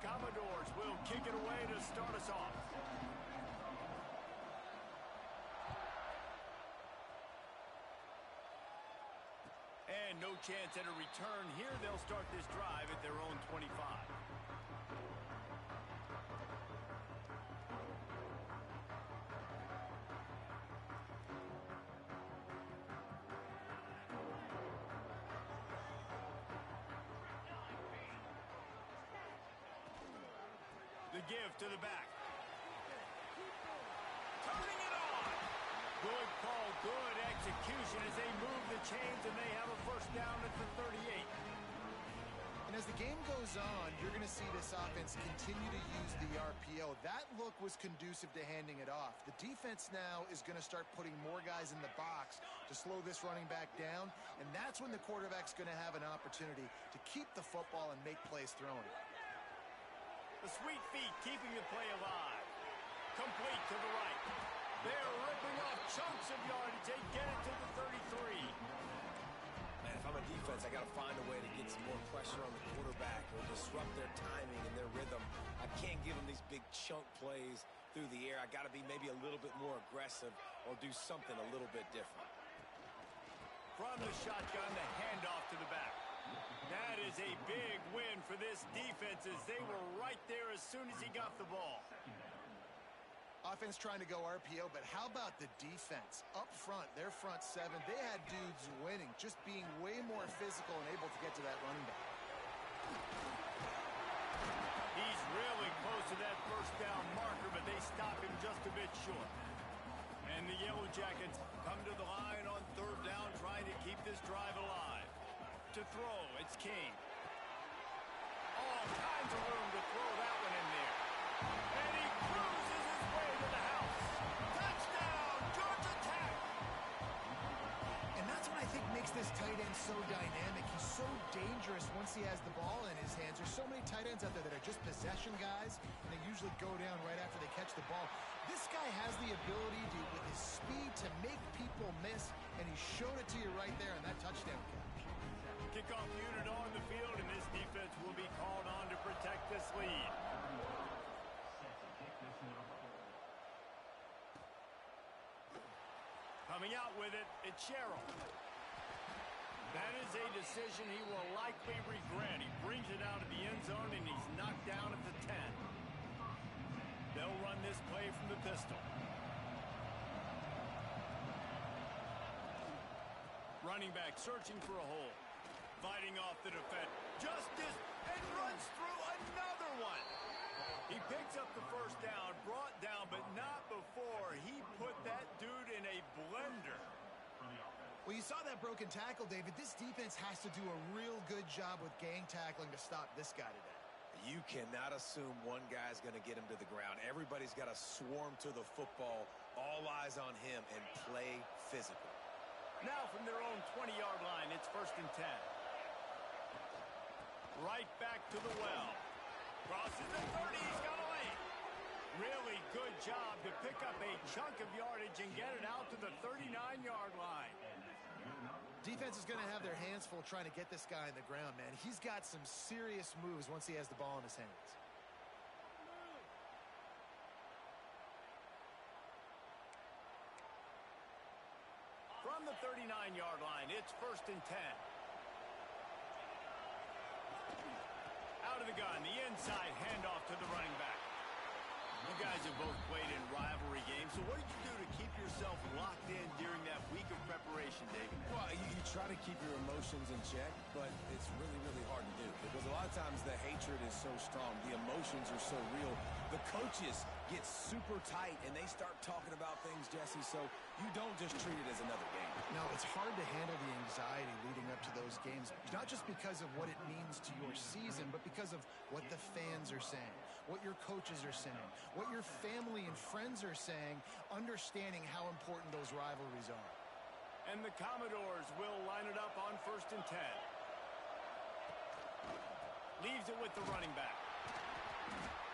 Commodores will kick it away to start us off. And no chance at a return here. They'll start this drive at their own 25. The give to the back. Turning it on. Good call, good execution as they move the chains, and they have a first down at the 38. And as the game goes on, you're going to see this offense continue to use the RPO. That look was conducive to handing it off. The defense now is going to start putting more guys in the box to slow this running back down, and that's when the quarterback's going to have an opportunity to keep the football and make plays throwing it. The sweet feet keeping the play alive. Complete to the right. They're ripping off chunks of yardage. They get it to the 33. Man, if I'm a defense, I got to find a way to get some more pressure on the quarterback or disrupt their timing and their rhythm. I can't give them these big chunk plays through the air. I got to be maybe a little bit more aggressive or do something a little bit different. From the shotgun, the handoff to the back. That is a big win for this defense as they were right there as soon as he got the ball. Offense trying to go RPO, but how about the defense? Up front, their front 7, they had dudes winning, just being way more physical and able to get to that running back. He's really close to that first down marker, but they stop him just a bit short. And the Yellow Jackets come to the line on 3rd down, trying to keep this drive alive. To throw, it's King. All kinds of room to throw that one in there. And he cruises his way to the house. Touchdown, Georgia Tech! And that's what I think makes this tight end so dynamic. He's so dangerous once he has the ball in his hands. There's so many tight ends out there that are just possession guys, and they usually go down right after they catch the ball. This guy has the ability to, with his speed, to make people miss, and he showed it to you right there in that touchdown catch. Kickoff unit on the field, and this defense will be called on to protect this lead. Coming out with it, it's Sherrill. That is a decision he will likely regret. He brings it out of the end zone, and he's knocked down at the 10. They'll run this play from the pistol. Running back searching for a hole. Fighting off the defense. Justice, and runs through another one. He picks up the first down, brought down, but not before he put that dude in a blender. Well, you saw that broken tackle, David. This defense has to do a real good job with gang tackling to stop this guy today. You cannot assume one guy's going to get him to the ground. Everybody's got to swarm to the football, all eyes on him, and play physical. Now from their own 20-yard line, it's 1st and 10. Right back to the well. Crosses the 30. He's got a lane. Really good job to pick up a chunk of yardage and get it out to the 39-yard line. Defense is going to have their hands full trying to get this guy on the ground, man. He's got some serious moves once he has the ball in his hands. From the 39-yard line, it's 1st and 10. Out of the gun, the inside handoff to the running back. You guys have both played in rivalry games, so what did you do to keep yourself locked in during that week of preparation, David? Well, you try to keep your emotions in check, but it's really, really hard to do because a lot of times the hatred is so strong. The emotions are so real. The coaches get super tight, and they start talking about things, Jesse, so you don't just treat it as another game. No, it's hard to handle the anxiety leading up to those games, not just because of what it means to your season, but because of what the fans are saying, what your coaches are saying, what your family and friends are saying, understanding how important those rivalries are. And the Commodores will line it up on 1st and 10. Leaves it with the running back.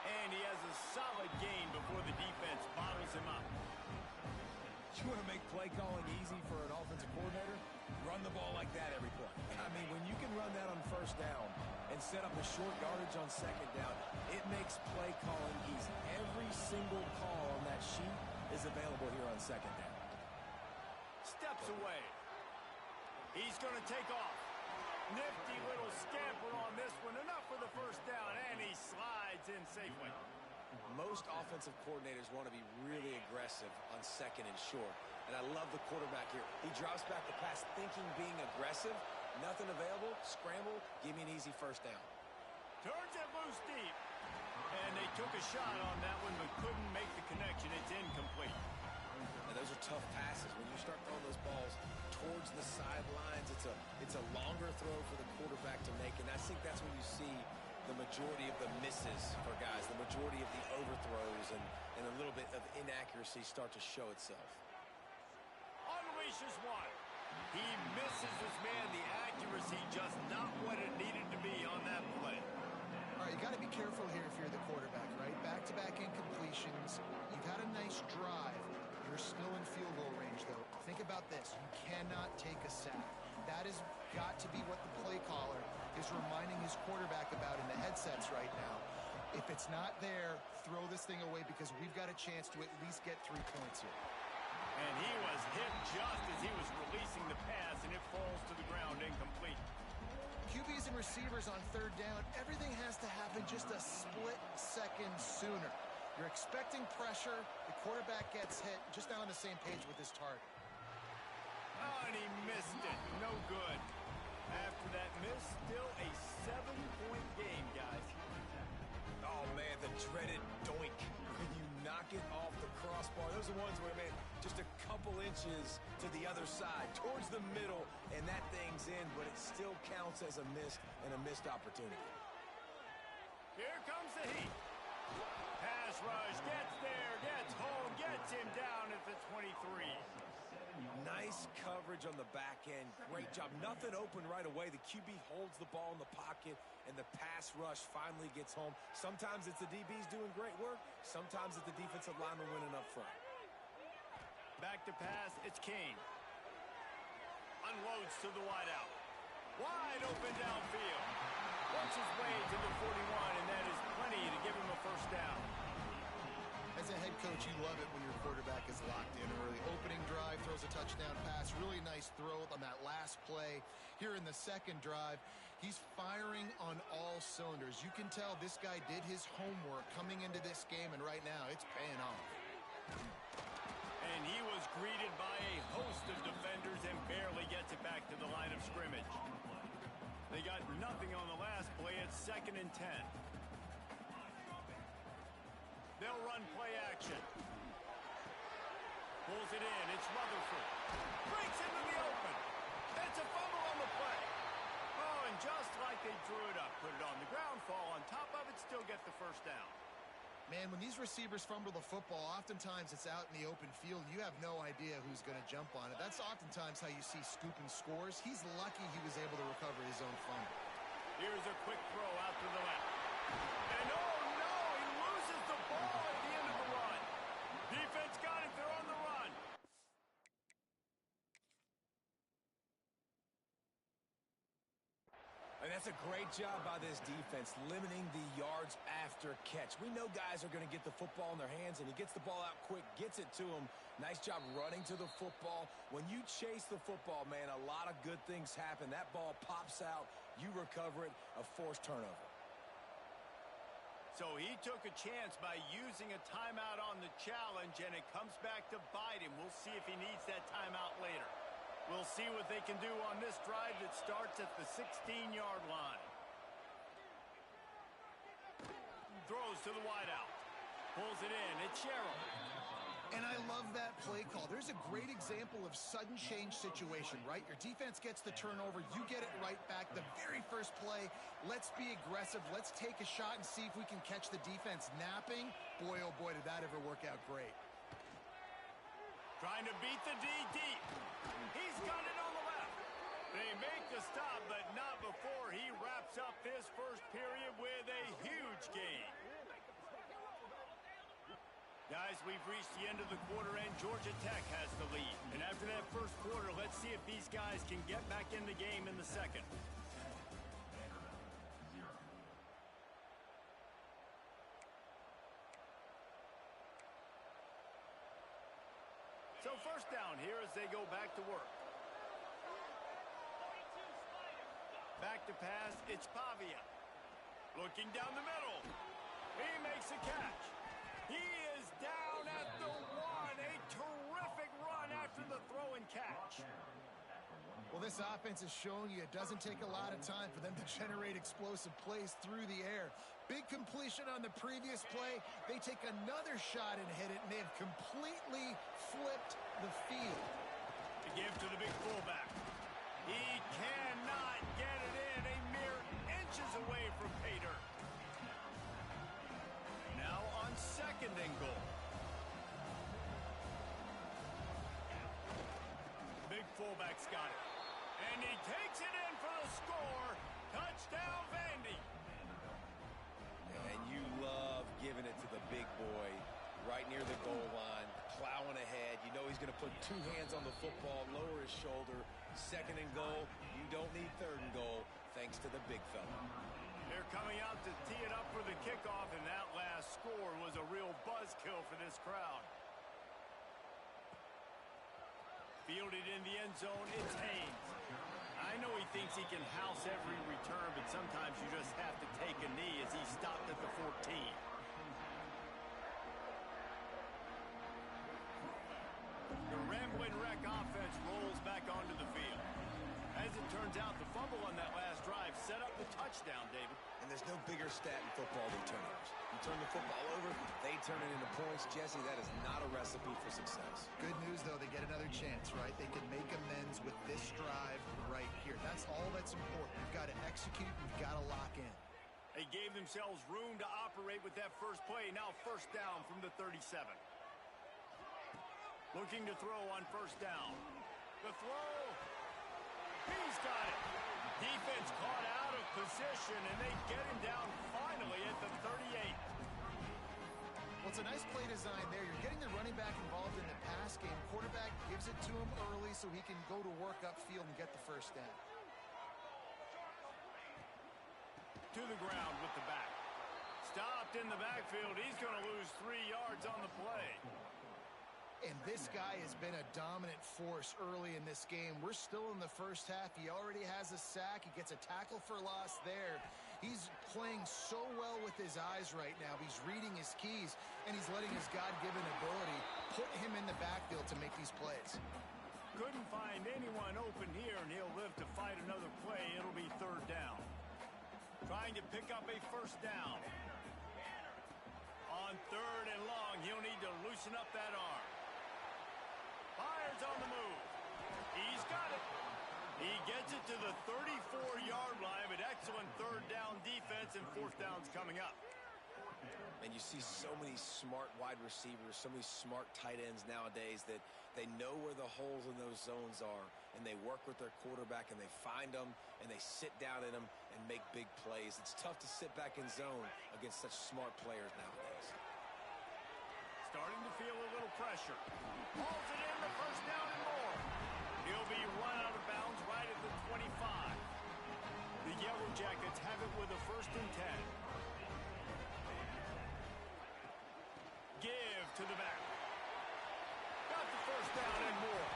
And he has a solid gain before the defense bottles him up. You want to make play calling easy for an offensive coordinator? Run the ball like that every play. I mean, when you can run that on 1st down and set up a short yardage on 2nd down, it makes play calling easy. Every single call on that sheet is available here on 2nd down. Steps away. He's going to take off. Nifty little scamper on this one. Enough for the 1st down, and he slides in safely. Most offensive coordinators want to be really aggressive on 2nd and short. And I love the quarterback here. He drops back the pass thinking being aggressive. Nothing available. Scramble. Give me an easy 1st down. Turns it loose deep. And they took a shot on that one but couldn't make the connection. It's incomplete. And those are tough passes. When you start throwing those balls towards the sidelines, it's a longer throw for the quarterback to make. And I think that's when you see the majority of the misses for guys, the majority of the overthrows and a little bit of inaccuracy start to show itself. Unleashes one. He misses his man. The accuracy just not what it needed to be on that play. All right, you got to be careful here if you're the quarterback, right? Back-to-back incompletions. You've had a nice drive. You're still in field goal range, though. Think about this. You cannot take a sack. That has got to be what the play caller is reminding his quarterback about in the headsets right now. If it's not there, throw this thing away because we've got a chance to at least get 3 points here. And he was hit just as he was releasing the pass, and it falls to the ground incomplete. QBs and receivers on 3rd down, everything has to happen just a split second sooner. You're expecting pressure, the quarterback gets hit, just not on the same page with his target. Oh, and he missed it. No good. After that miss, still a 7-point game, guys. Oh, man, the dreaded doink. When you knock it off the crossbar, those are ones where, man, just a couple inches to the other side, towards the middle, and that thing's in, but it still counts as a miss and a missed opportunity. Here comes the heat. Pass rush, gets there, gets home, gets him down at the 23. Nice coverage on the back end. Great job. Nothing open right away. The QB holds the ball in the pocket, and the pass rush finally gets home. Sometimes it's the DBs doing great work. Sometimes it's the defensive lineman winning up front. Back to pass, it's Kane. Unloads to the wideout. Wide open downfield. Works his way to the 41, and that is plenty to give him a 1st down. As a head coach, you love it when your quarterback is locked in early. Opening drive, throws a touchdown pass. Really nice throw on that last play. Here in the 2nd drive, he's firing on all cylinders. You can tell this guy did his homework coming into this game, and right now it's paying off. And he was greeted by a host of defenders and barely gets it back to the line of scrimmage. They got nothing on the last play. It's 2nd and 10. They'll run play action. Pulls it in. It's Rutherford. Breaks into the open. It's a fumble on the play. Oh, and just like they drew it up, put it on the ground, fall on top of it, still get the 1st down. Man, when these receivers fumble the football, oftentimes it's out in the open field. You have no idea who's going to jump on it. That's oftentimes how you see scooping scores. He's lucky he was able to recover his own fumble. Here's a quick throw out to the left. And oh no, he loses the ball at the end of the run. Defense got it, they're on the run. And that's a great job by this defense, limiting the yards after catch. We know guys are going to get the football in their hands, and he gets the ball out quick, gets it to him. Nice job running to the football. When you chase the football, man, a lot of good things happen. That ball pops out, you recover it, a forced turnover. So he took a chance by using a timeout on the challenge, and it comes back to bite him. We'll see if he needs that timeout later. We'll see what they can do on this drive that starts at the 16-yard line. Throws to the wideout. Pulls it in. It's Sherrill. And I love that play call. There's a great example of sudden change situation, right? Your defense gets the turnover. You get it right back. The very first play, let's be aggressive. Let's take a shot and see if we can catch the defense napping. Boy, oh boy, did that ever work out great. Trying to beat the D deep. He's got it on the left. They make the stop, but not before he wraps up this first period with a huge gain. Guys, we've reached the end of the quarter, and Georgia Tech has the lead. And after that first quarter, let's see if these guys can get back in the game in the second. So first down here as they go back to work. Back to pass, it's Pavia. Looking down the middle. He makes a catch. He is down at the one. A terrific run after the throw and catch. Well, this offense is showing you it doesn't take a lot of time for them to generate explosive plays through the air. Big completion on the previous play. They take another shot and hit it, and they have completely flipped the field. To give to the big fullback. He cannot get it in. A mere inches away from pay dirt. Now on second and goal. Big fullback's got it. And he takes it in for the score. Touchdown, Vandy. And you love giving it to the big boy right near the goal line, plowing ahead. You know he's going to put two hands on the football, lower his shoulder. Second and goal. You don't need third and goal, thanks to the big fella. They're coming out to tee it up for the kickoff, and that last score was a real buzzkill for this crowd. Fielded in the end zone, it's Haynes. I know he thinks he can house every return, but sometimes you just have to take a knee as he stopped at the 14. The Ramblin' Wreck offense rolls back onto the field. As it turns out, the fumble on that last drive set up the touchdown, David. And there's no bigger stat in football than turnovers. You turn the football over, they turn it into points. Jesse, that is not a recipe for success. Good news, though, they get another chance, right? They can make amends with this drive right here. That's all that's important. You've got to execute, you've got to lock in. They gave themselves room to operate with that first play. Now first down from the 37. Looking to throw on first down. The throw. He's got it. Defense caught out of position, and they get him down finally at the 38. Well, it's a nice play design there. You're getting the running back involved in the pass game. Quarterback gives it to him early so he can go to work upfield and get the first down. To the ground with the back. Stopped in the backfield. He's going to lose 3 yards on the play. And this guy has been a dominant force early in this game. We're still in the first half. He already has a sack. He gets a tackle for loss there. He's playing so well with his eyes right now. He's reading his keys, and he's letting his God-given ability put him in the backfield to make these plays. Couldn't find anyone open here, and he'll live to fight another play. It'll be third down. Trying to pick up a first down. On third and long, he'll need to loosen up that arm. Fires on the move. He's got it. He gets it to the 34-yard line, but excellent third down defense, and fourth down's coming up. And you see so many smart wide receivers, so many smart tight ends nowadays that they know where the holes in those zones are, and they work with their quarterback, and they find them, and they sit down in them and make big plays. It's tough to sit back in zone against such smart players nowadays. Starting to feel a little pressure. Hauls it in, the first down and more. He'll be run out of bounds right at the 25. The Yellow Jackets have it with a first and 10. Give to the back. Got the first down and more.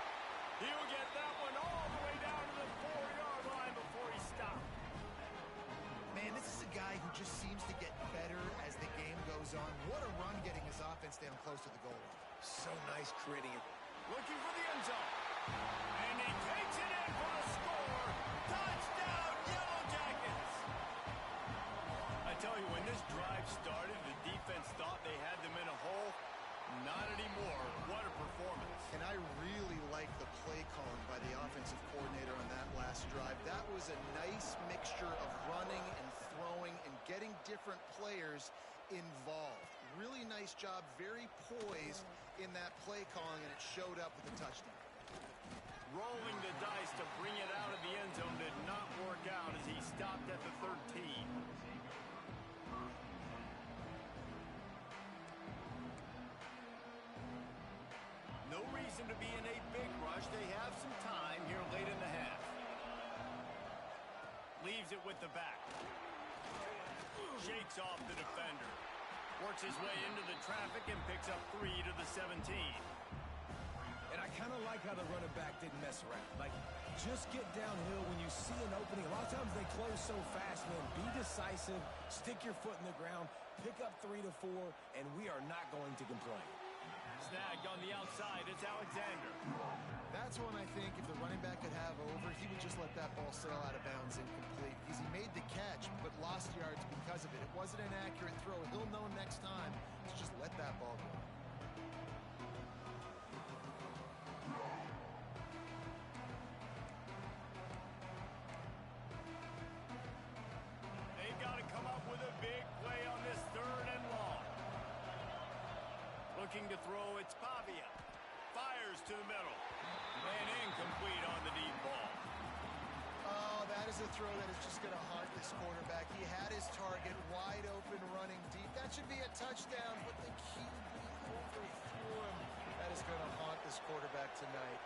He'll get that one all the way down to the 4-yard line before he stopped. Man, this is a guy who just seems to get better as the game goes on. What a run getting his offense down close to the goal line. So nice creating it. Looking for the end zone. And he takes different players involved. Really nice job, very poised in that play calling, and it showed up with the touchdown. Rolling the dice to bring it out of the end zone did not work out as he stopped at the 13. No reason to be in a big rush. They have some time here late in the half. Leaves it with the back. Shakes off the defender. Works his way into the traffic and picks up 3 to the 17. And I kind of like how the running back didn't mess around. Like, just get downhill when you see an opening. A lot of times they close so fast, man. Be decisive, stick your foot in the ground, pick up 3 to 4, and we are not going to complain. Snagged on the outside, it's Alexander. That's one I think if the running back could have over, he would just let that ball sail out of bounds incomplete. Because he made the catch, but lost yards because of it. It wasn't an accurate throw. He'll know next time to just let that ball go. They've got to come up with a big play on this 3rd and long. Looking to throw, it's Pavia. Fires to the middle. And incomplete on the deep ball. Oh, that is a throw that is just going to haunt this quarterback. He had his target wide open running deep. That should be a touchdown, but the QB overthrew him. That is going to haunt this quarterback tonight.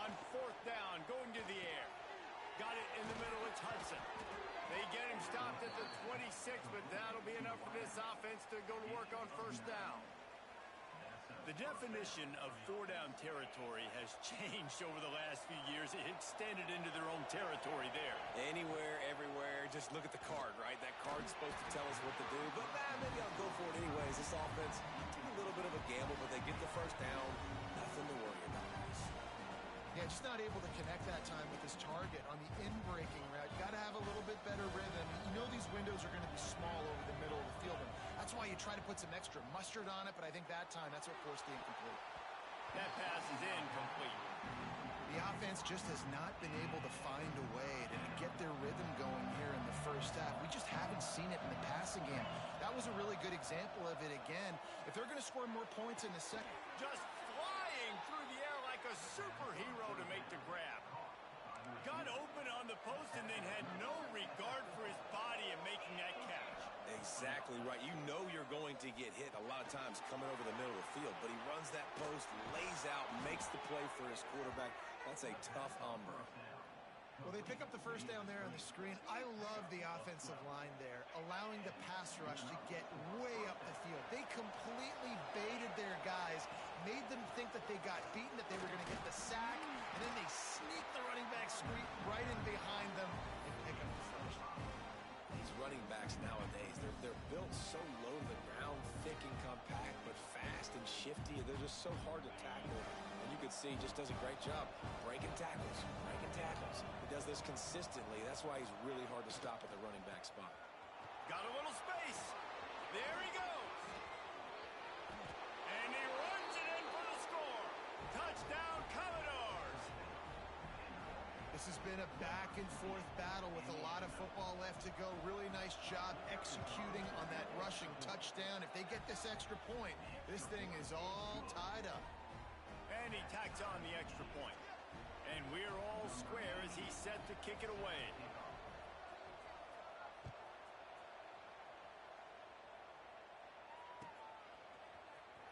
On 4th down, going to the air. Got it in the middle, it's Hudson. They get him stopped at the 26, but that'll be enough for this offense to go to work on 1st down. The definition of 4-down territory has changed over the last few years. It extended into their own territory there. Anywhere, everywhere, just look at the card, right? That card's supposed to tell us what to do, but maybe I'll go for it anyways. This offense, a little bit of a gamble, but they get the 1st down. Nothing to worry about. Yeah, just not able to connect that time with his target on the in-breaking route. Got to have a little bit better rhythm. You know these windows are going to be small over the middle of the field, and that's why you try to put some extra mustard on it, but I think that time, that's what forced the incomplete. That pass is incomplete. The offense just has not been able to find a way to get their rhythm going here in the 1st half. We just haven't seen it in the passing game. That was a really good example of it again. If they're going to score more points in the second... Just flying through the air like a superhero to make the grab. Got open on the post and then had no regard for his body in making that catch. Exactly right. You know you're going to get hit a lot of times coming over the middle of the field, but he runs that post, lays out, makes the play for his quarterback. That's a tough hombre. Well, they pick up the 1st down there on the screen. I love the offensive line there, allowing the pass rush to get way up the field. They completely baited their guys, made them think that they got beaten, that they were going to get the sack, and then they sneak the running back screen right in behind them and pick up the 1st. These running backs nowadays, they're built so low to the ground, thick and compact, but fast and shifty. They're just so hard to tackle. And you can see he just does a great job breaking tackles, breaking tackles. He does this consistently. That's why he's really hard to stop at the running back spot. Got a little space. There he goes. And he runs it in for the score. Touchdown, Commodores. This has been a back-and-forth battle with a lot of football left to go. Really nice job executing on that rushing touchdown. If they get this extra point, this thing is all tied up. And he tacks on the extra point. And we're all square as he's set to kick it away.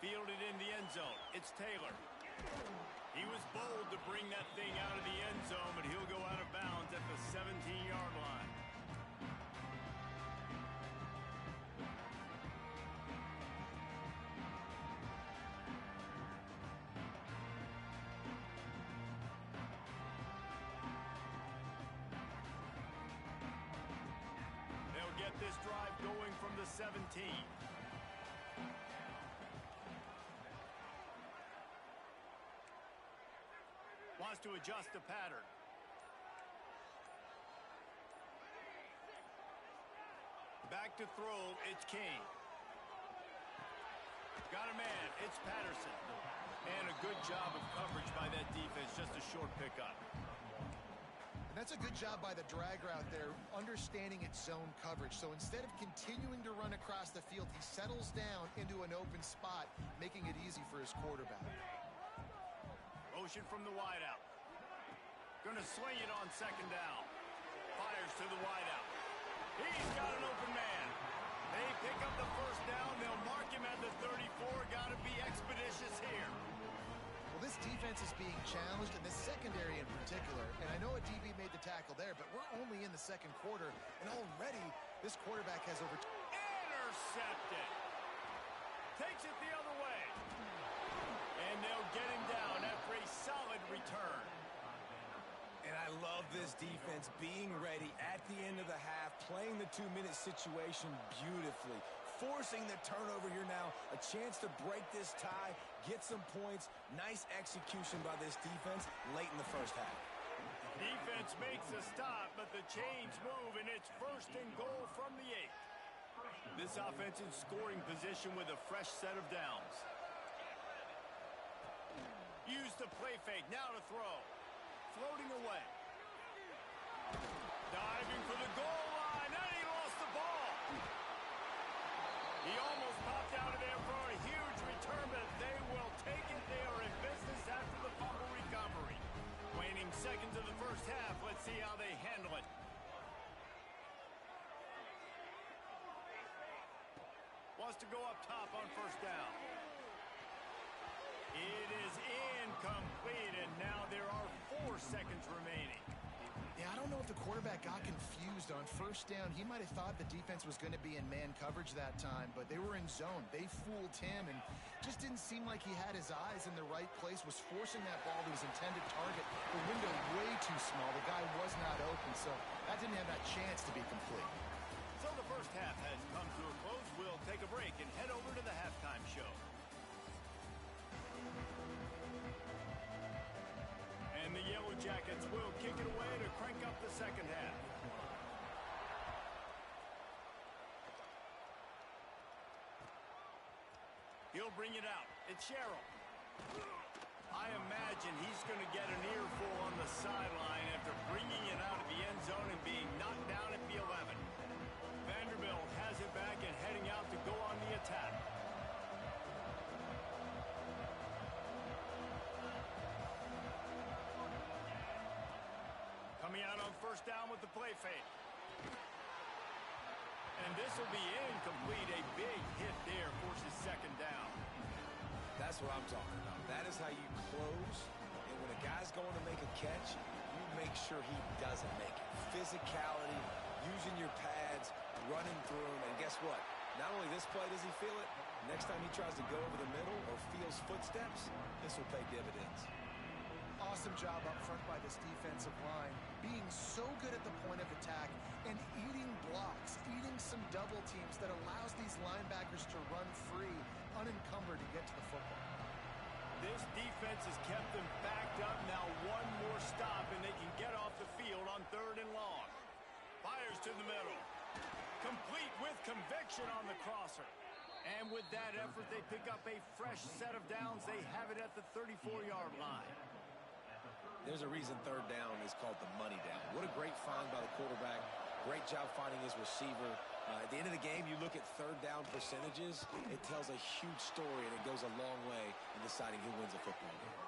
Fielded in the end zone. It's Taylor. He was bold to bring that thing out of the end zone, but he'll go out of bounds at the 17-yard line. They'll get this drive going from the 17. Wants to adjust the pattern. Back to throw, it's King. Got a man, it's Patterson. And a good job of coverage by that defense, just a short pickup. And that's a good job by the drag route there, understanding its zone coverage. So instead of continuing to run across the field, he settles down into an open spot, making it easy for his quarterback. Motion from the wideout. Going to swing it on second down. Fires to the wideout. He's got an open man. They pick up the first down. They'll mark him at the 34. Got to be expeditious here. Well, this defense is being challenged, and this secondary in particular. And I know a DB made the tackle there, but we're only in the second quarter, and already this quarterback has over... Intercepted. Takes it the other way. And they'll get him down after a solid return. And I love this defense being ready at the end of the half, playing the 2-minute situation beautifully, forcing the turnover here now, a chance to break this tie, get some points. Nice execution by this defense late in the first half. Defense makes a stop, but the chains move, and it's first and goal from the 8. This offense in scoring position with a fresh set of downs. Use the play fake, now to throw. Floating away. Diving for the goal line, and he lost the ball. He almost popped out of there for a huge return, but they will take it. They are in business after the fumble recovery. Waning seconds of the first half. Let's see how they handle it. Wants to go up top on first down. It is incomplete, and now there are 4 seconds remaining. Yeah, I don't know if the quarterback got confused on first down. He might have thought the defense was going to be in man coverage that time, but they were in zone. They fooled him, and just didn't seem like he had his eyes in the right place, was forcing that ball to his intended target. The window way too small. The guy was not open, so that didn't have that chance to be complete. So the first half has come to a close. We'll take a break and head over to the halftime show. And the Yellow Jackets will kick it away to crank up the second half. He'll bring it out. It's Sherrill. I imagine he's going to get an earful on the sideline after bringing it out of the end zone and being knocked down at the 11. Vanderbilt has it back and heading out to go on the attack. Coming out on first down with the play fake. And this will be incomplete. A big hit there forces second down. That's what I'm talking about. That is how you close. And when a guy's going to make a catch, you make sure he doesn't make it. Physicality, using your pads, running through him. And guess what? Not only this play does he feel it, next time he tries to go over the middle or feels footsteps, this will pay dividends. Awesome job up front by this defensive line, being so good at the point of attack and eating blocks, eating some double teams that allows these linebackers to run free, unencumbered to get to the football. This defense has kept them backed up. Now one more stop and they can get off the field on 3rd and long. Fires to the middle. Complete with conviction on the crosser. And with that effort, they pick up a fresh set of downs. They have it at the 34-yard line. There's a reason 3rd down is called the money down. What a great find by the quarterback. Great job finding his receiver. At the end of the game, you look at 3rd down percentages. It tells a huge story, and it goes a long way in deciding who wins a football game.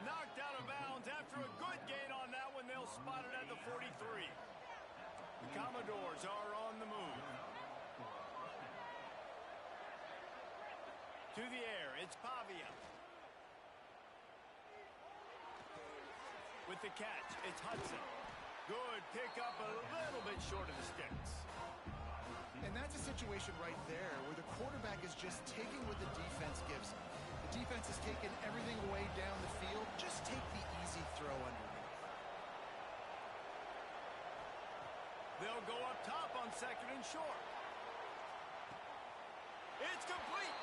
Knocked out of bounds after a good gain on that one. They'll spot it at the 43. The Commodores are on the move. To the air, it's Pavia. With the catch, it's Hudson. Good pick up, a little bit short of the sticks. And that's a situation right there where the quarterback is just taking what the defense gives him. The defense has taken everything away down the field. Just take the easy throw underneath. They'll go up top on 2nd and short. It's complete.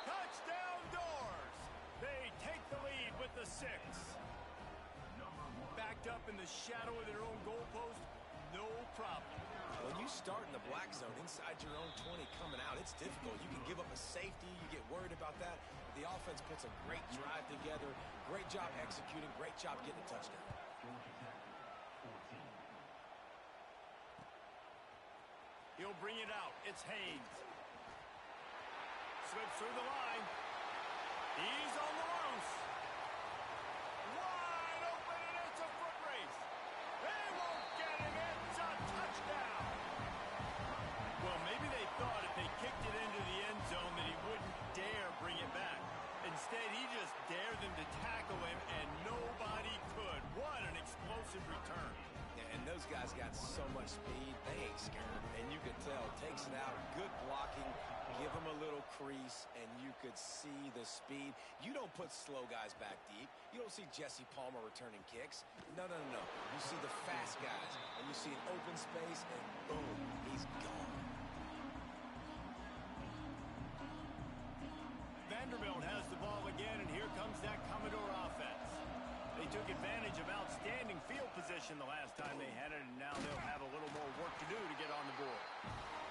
Touchdown Doors. They take the lead with the 6. Backed up in the shadow of their own goalpost, no problem. When you start in the black zone inside your own 20 coming out, it's difficult. You can give up a safety. You get worried about that. The offense puts a great drive together. Great job executing. Great job getting a touchdown. He'll bring it out. It's Haynes. Slips through the line. He's on the loose. Wide open, and it's a foot race. They won't get him. It's a touchdown. Well, maybe they thought if they kicked it into the end zone that he wouldn't dare bring it back. Instead, he just dared them to tackle him, and nobody could. What an explosive return. And those guys got so much speed, they ain't scared. And you could tell, takes it out, good blocking, give them a little crease, and you could see the speed. You don't put slow guys back deep. You don't see Jesse Palmer returning kicks. No. You see the fast guys, and you see an open space, and boom, he's gone. Vanderbilt has the ball again, and here comes that Commodore offense. They took advantage of outstanding field position the last time they had it, and now they'll have a little more work to do to get on the board.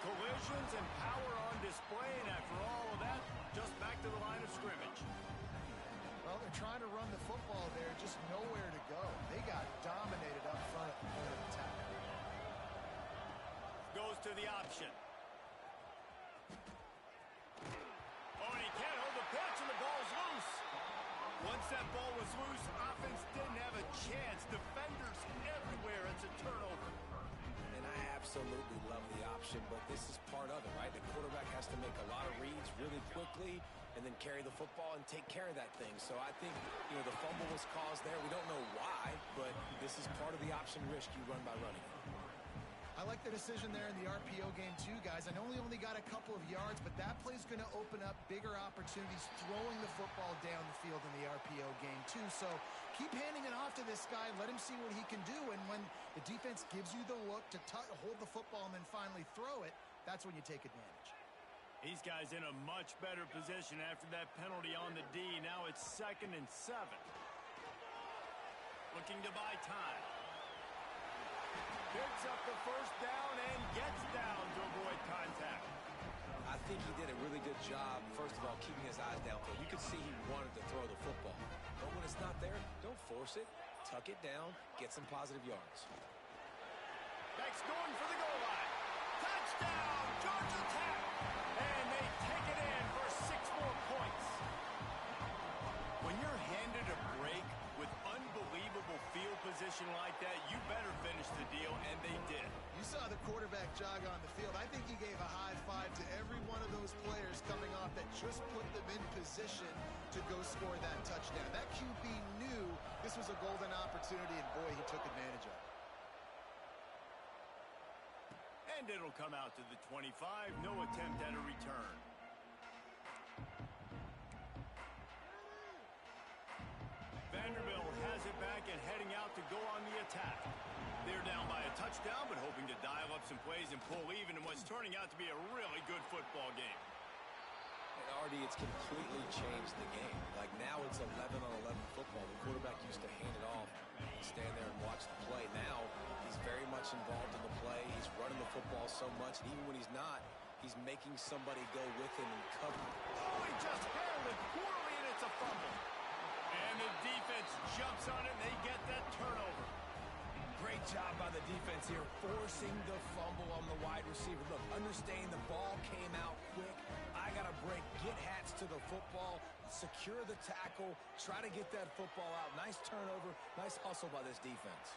Collisions and power on display, and after all of that, just back to the line of scrimmage. Well, they're trying to run the football there, just nowhere to go. They got dominated up front at the point of attack. Goes to the option. Oh, and he can't hold the pitch, and the ball's loose. Once that ball was loose, offense didn't have a chance. Defenders everywhere. It's a turnover. And I absolutely love the option, but this is part of it, right? The quarterback has to make a lot of reads really quickly and then carry the football and take care of that thing. So I think, the fumble was caused there. We don't know why, but this is part of the option risk you run by running. I like the decision there in the RPO game too, guys. I know he only got a couple of yards, but that play's going to open up bigger opportunities throwing the football down the field in the RPO game too. So keep handing it off to this guy. Let him see what he can do. And when the defense gives you the look to hold the football and then finally throw it, that's when you take advantage. These guys in a much better position after that penalty on the D. Now it's 2nd and 7. Looking to buy time. Picks up the first down and gets down to avoid contact. I think he did a really good job, first of all, keeping his eyes downfield. You could see he wanted to throw the football. But when it's not there, don't force it. Tuck it down. Get some positive yards. Beck's going for the goal line. Touchdown, Georgia Tech. And they take it in for 6 more points. When you're handed a break with unbelievable field position like that, you better finish the deal, and they did. You saw the quarterback jog on the field. I think he gave a high five to every one of those players coming off that just put them in position to go score that touchdown. That QB knew this was a golden opportunity, and boy, he took advantage of it. And it'll come out to the 25. No attempt at a return. Vanderbilt has it back and heading out to go on the attack. They're down by a touchdown, but hoping to dial up some plays and pull even in what's turning out to be a really good football game. And Artie, it's completely changed the game. Like now it's 11-on-11 football. The quarterback used to hand it off and stand there and watch the play. Now he's very much involved in the play. He's running the football so much, and even when he's not, he's making somebody go with him and cover. Oh, he just handled it poorly, and it's a fumble. And the defense jumps on it, and they get that turnover. Great job by the defense here, forcing the fumble on the wide receiver. Look, understanding the ball came out quick. I got to break, get hats to the football, secure the tackle, try to get that football out. Nice turnover, nice hustle by this defense.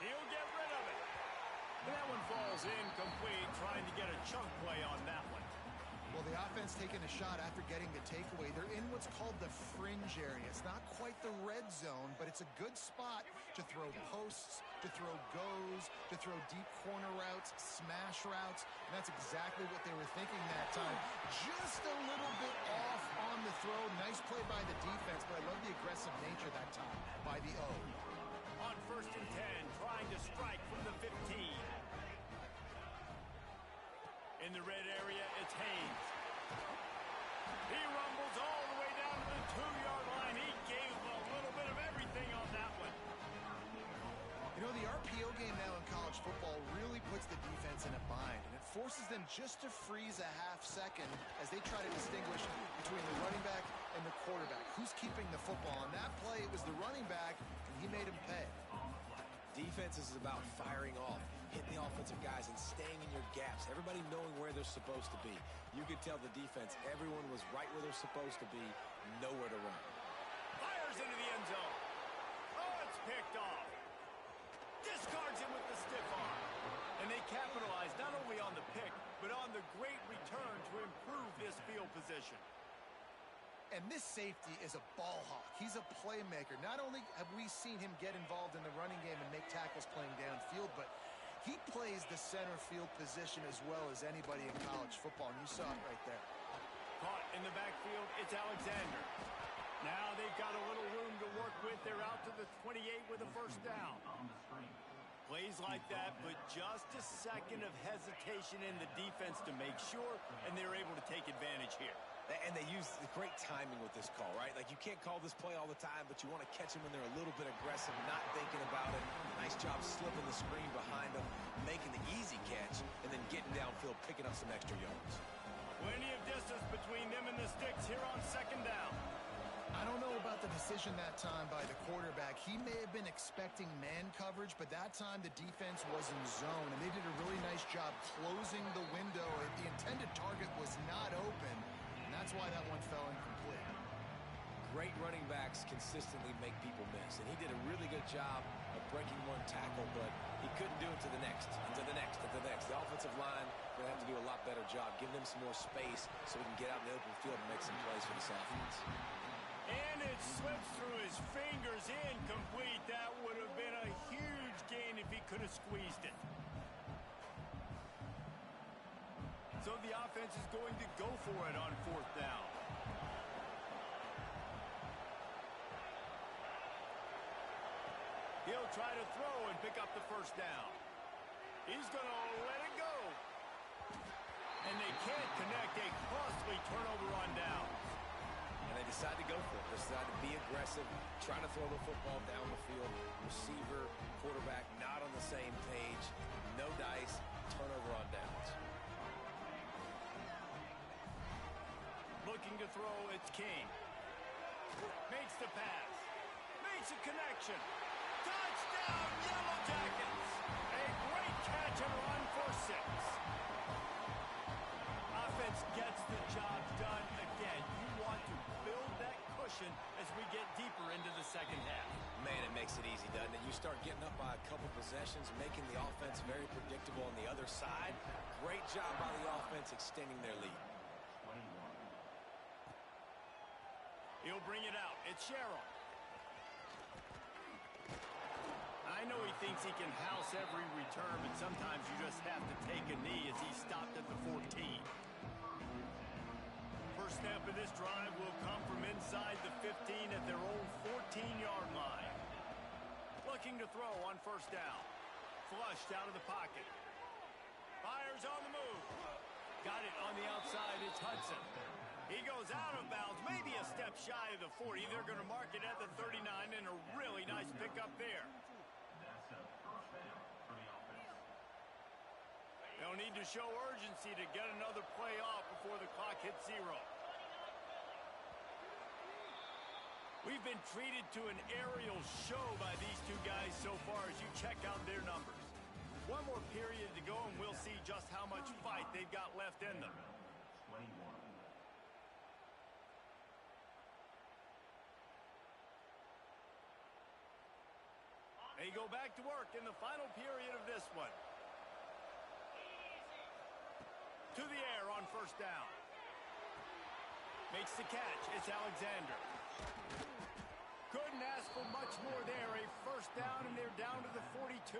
He'll get rid of it. And that one falls incomplete, trying to get a chunk play on that one. Well, the offense taking a shot after getting the takeaway. They're in what's called the fringe area. It's not quite the red zone, but it's a good spot to throw posts, to throw goes, to throw deep corner routes, smash routes, and that's exactly what they were thinking that time. Just a little bit off on the throw. Nice play by the defense, but I love the aggressive nature that time by the O. On 1st and 10, trying to strike from the 15. In the red area, it's Haynes. He rumbles all the way down to the 2-yard line. He gave a little bit of everything on that one. You know, the RPO game now in college football really puts the defense in a bind, and it forces them just to freeze a half second as they try to distinguish between the running back and the quarterback. Who's keeping the football? On that play, it was the running back, and he made him pay. Defense is about firing off, hitting the offensive guys, and staying in your gaps. Everybody knowing where they're supposed to be. You could tell the defense, everyone was right where they're supposed to be, nowhere to run. Fires into the end zone. Oh, it's picked off. Discards him with the stiff arm. And they capitalize not only on the pick, but on the great return to improve this field position. And this safety is a ball hawk. He's a playmaker. Not only have we seen him get involved in the running game and make tackles playing downfield, but he plays the center field position as well as anybody in college football, and you saw it right there. Caught in the backfield, it's Alexander. Now they've got a little room to work with. They're out to the 28 with a first down. Plays like that, but just a second of hesitation in the defense to make sure, and they're able to take advantage here. And they use the great timing with this call, right? Like, you can't call this play all the time, but you want to catch them when they're a little bit aggressive, not thinking about it. Nice job slipping the screen behind them, making the easy catch, and then getting downfield, picking up some extra yards. Plenty of distance between them and the sticks here on second down. I don't know about the decision that time by the quarterback. He may have been expecting man coverage, but that time the defense was in zone, and they did a really nice job closing the window. The intended target was not open, and that's why that one fell incomplete. Great running backs consistently make people miss, and he did a really good job of breaking one tackle, but he couldn't do it to the next, and to the next, and to the next. The offensive line going to have to do a lot better job, giving them some more space so we can get out in the open field and make some plays for this offense. And it slips through his fingers, incomplete. That would have been a huge gain if he could have squeezed it. So the offense is going to go for it on fourth down. He'll try to throw and pick up the first down. He's going to let it go. And they can't connect. A costly turnover on downs. And they decide to go for it. They decide to be aggressive, try to throw the football down the field. Receiver, quarterback, not on the same page. No dice, turnover on downs. Looking to throw, it's King. Makes the pass. Makes a connection. Touchdown, Yellow Jackets! A great catch and run for 6. Offense gets the job done again. You want to build that cushion as we get deeper into the second half. Man, it makes it easy, doesn't it? You start getting up by a couple possessions, making the offense very predictable on the other side. Great job by the offense extending their lead. He'll bring it out. It's Sherrill. I know he thinks he can house every return, but sometimes you just have to take a knee as he stopped at the 14. First snap of this drive will come from inside the 15 at their own 14-yard line. Looking to throw on first down. Flushed out of the pocket. Fires on the move. Got it on the outside. It's Hudson. He goes out of bounds, maybe a step shy of the 40. They're going to mark it at the 39, and a really nice pickup there. They'll need to show urgency to get another play off before the clock hits 0. We've been treated to an aerial show by these two guys so far as you check out their numbers. One more period to go, and we'll see just how much fight they've got left in them. They go back to work in the final period of this one. To the air on first down. Makes the catch. It's Alexander. Couldn't ask for much more there. A first down, and they're down to the 42.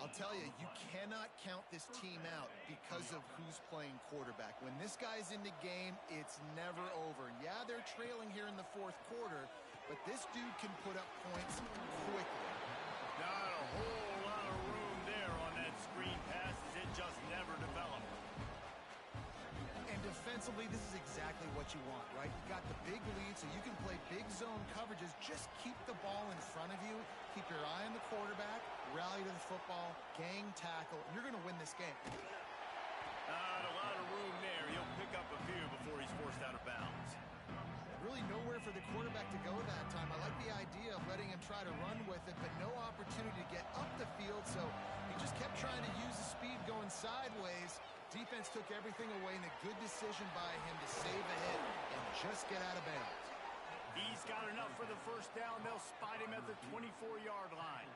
I'll tell you, you cannot count this team out because of who's playing quarterback. When this guy's in the game, it's never over. Yeah, they're trailing here in the fourth quarter, but this dude can put up points quickly. Not a whole lot of room there on that screen pass as it just never developed. And defensively, this is exactly what you want, right? You got the big lead, so you can play big zone coverages. Just keep the ball in front of you. Keep your eye on the quarterback, rally to the football, gang tackle, and you're going to win this game. Not a lot of room there. He'll pick up a few before he's forced out of bounds. Really nowhere for the quarterback to go that time. I like the idea of letting him try to run with it, but no opportunity get up the field, so he just kept trying to use the speed going sideways. Defense took everything away, and a good decision by him to save a hit and just get out of bounds. He's got enough for the first down. They'll spot him at the 24-yard line.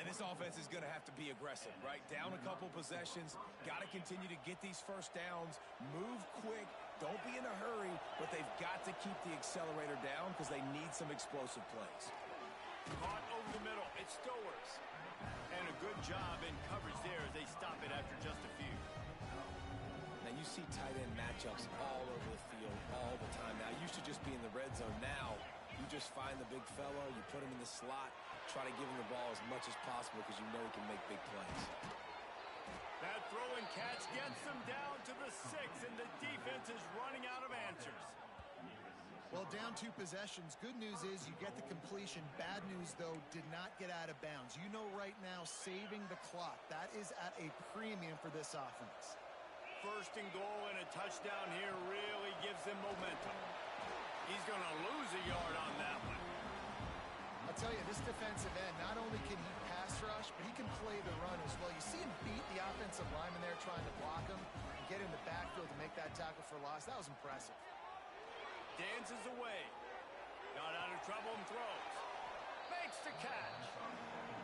And this offense is going to have to be aggressive, right? Down a couple possessions, got to continue to get these first downs, move quick, don't be in a hurry, but they've got to keep the accelerator down because they need some explosive plays. Caught over the middle. It Stowers. And a good job in coverage there as they stop it after just a few. Now you see tight end matchups all over the field all the time. Now, it used to just be in the red zone. Now you just find the big fellow, you put him in the slot, try to give him the ball as much as possible because you know he can make big plays. That throw and catch gets them down to the 6, and the defense is running out of answers. Well, down 2 possessions. Good news is you get the completion. Bad news, though, did not get out of bounds. You know right now, saving the clock. That is at a premium for this offense. First and goal and a touchdown here really gives them momentum. He's going to lose a yard on that one. I'll tell you, this defensive end, not only can he pass rush, but he can play the run as well. You see him beat the offensive lineman there trying to block him and get in the backfield to make that tackle for loss. That was impressive. Dances away. Got out of trouble and throws. Makes the catch.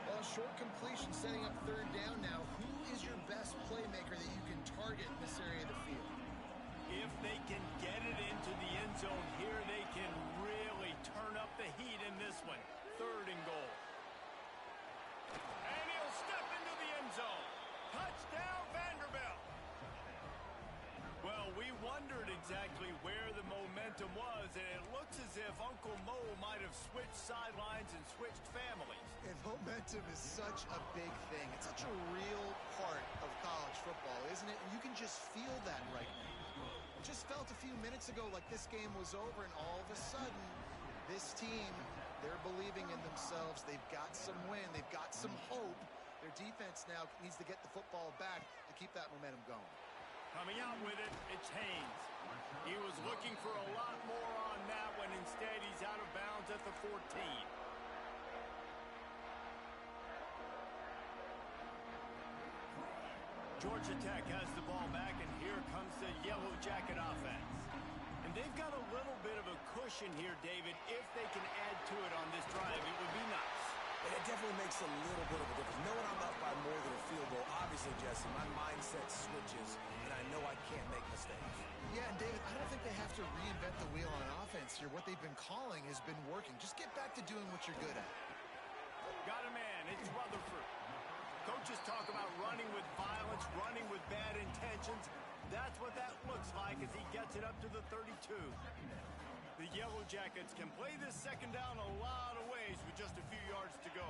Well, short completion setting up third down now. Who is your best playmaker that you can target in this area of the field? If they can get it into the end zone here, they can really turn up the heat in this one. Third and goal. And he'll step into the end zone. Touchdown, Vanderbilt. Well, we wondered exactly where the momentum was, and it looks as if Uncle Mo might have switched sidelines and switched families. And momentum is such a big thing. It's such a real part of college football, isn't it? And you can just feel that right now. It just felt a few minutes ago like this game was over, and all of a sudden, this team, they're believing in themselves. They've got some win. They've got some hope. Their defense now needs to get the football back to keep that momentum going. Coming out with it, it's Haynes. He was looking for a lot more on that one. Instead, he's out of bounds at the 14. Georgia Tech has the ball back, and here comes the Yellow Jacket offense. And they've got a little bit of a cushion here, David. If they can add to it on this drive, it would be nice. And it definitely makes a little bit of a difference. Knowing I'm up by more than a field goal, obviously, Jesse, my mindset switches, and I know I can't make mistakes. Yeah, and David, I don't think they have to reinvent the wheel on offense here. What they've been calling has been working. Just get back to doing what you're good at. Got a man. It's Rutherford. Coaches talk about running with violence, running with bad intentions. That's what that looks like as he gets it up to the 32. The Yellow Jackets can play this second down a lot of ways with just a few yards to go.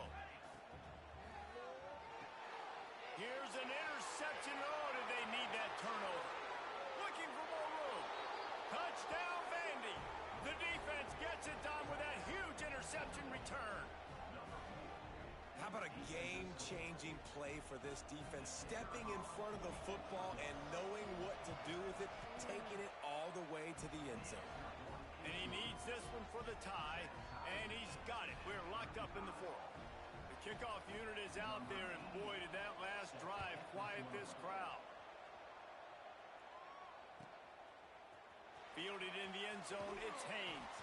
Here's an interception. Oh, did they need that turnover? Looking for more room. Touchdown, Vandy. The defense gets it done with that huge interception return. How about a game-changing play for this defense? Stepping in front of the football and knowing what to do with it, taking it all the way to the end zone. And he needs this one for the tie, and he's got it. We're locked up in the fourth. The kickoff unit is out there, and boy, did that last drive quiet this crowd. Fielded in the end zone, it's Haynes.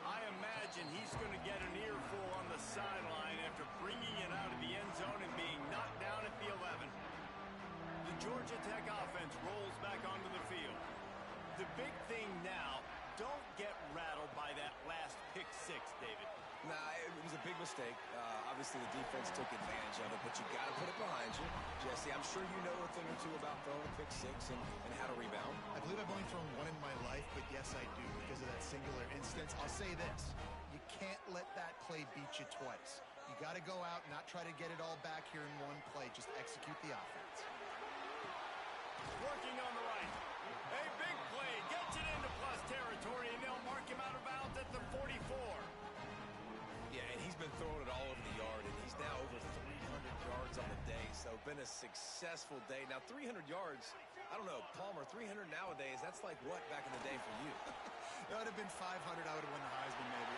I imagine he's going to get an earful on the sideline after bringing it out of the end zone and being knocked down at the 11. The Georgia Tech offense rolls back onto the field. The big thing now, don't get rattled by that last pick six, David. Nah, it was a big mistake. Obviously, the defense took advantage of it, but you got to put it behind you. Jesse, I'm sure you know a thing or two about throwing a pick six and how to rebound. I believe I've only thrown one in my life, but yes, I do because of that singular instance. I'll say this. You can't let that play beat you twice. You got to go out and not try to get it all back here in one play. Just execute the offense. Working on the right. A big play. Gets it into plus territory, and they'll mark him out of bounds at the 44. Yeah, and he's been throwing it all over the yard, and he's now over 300 yards on the day, so been a successful day. Now, 300 yards, I don't know, Palmer, 300 nowadays, that's like what back in the day for you? That would have been 500, I would have won the Heisman, maybe.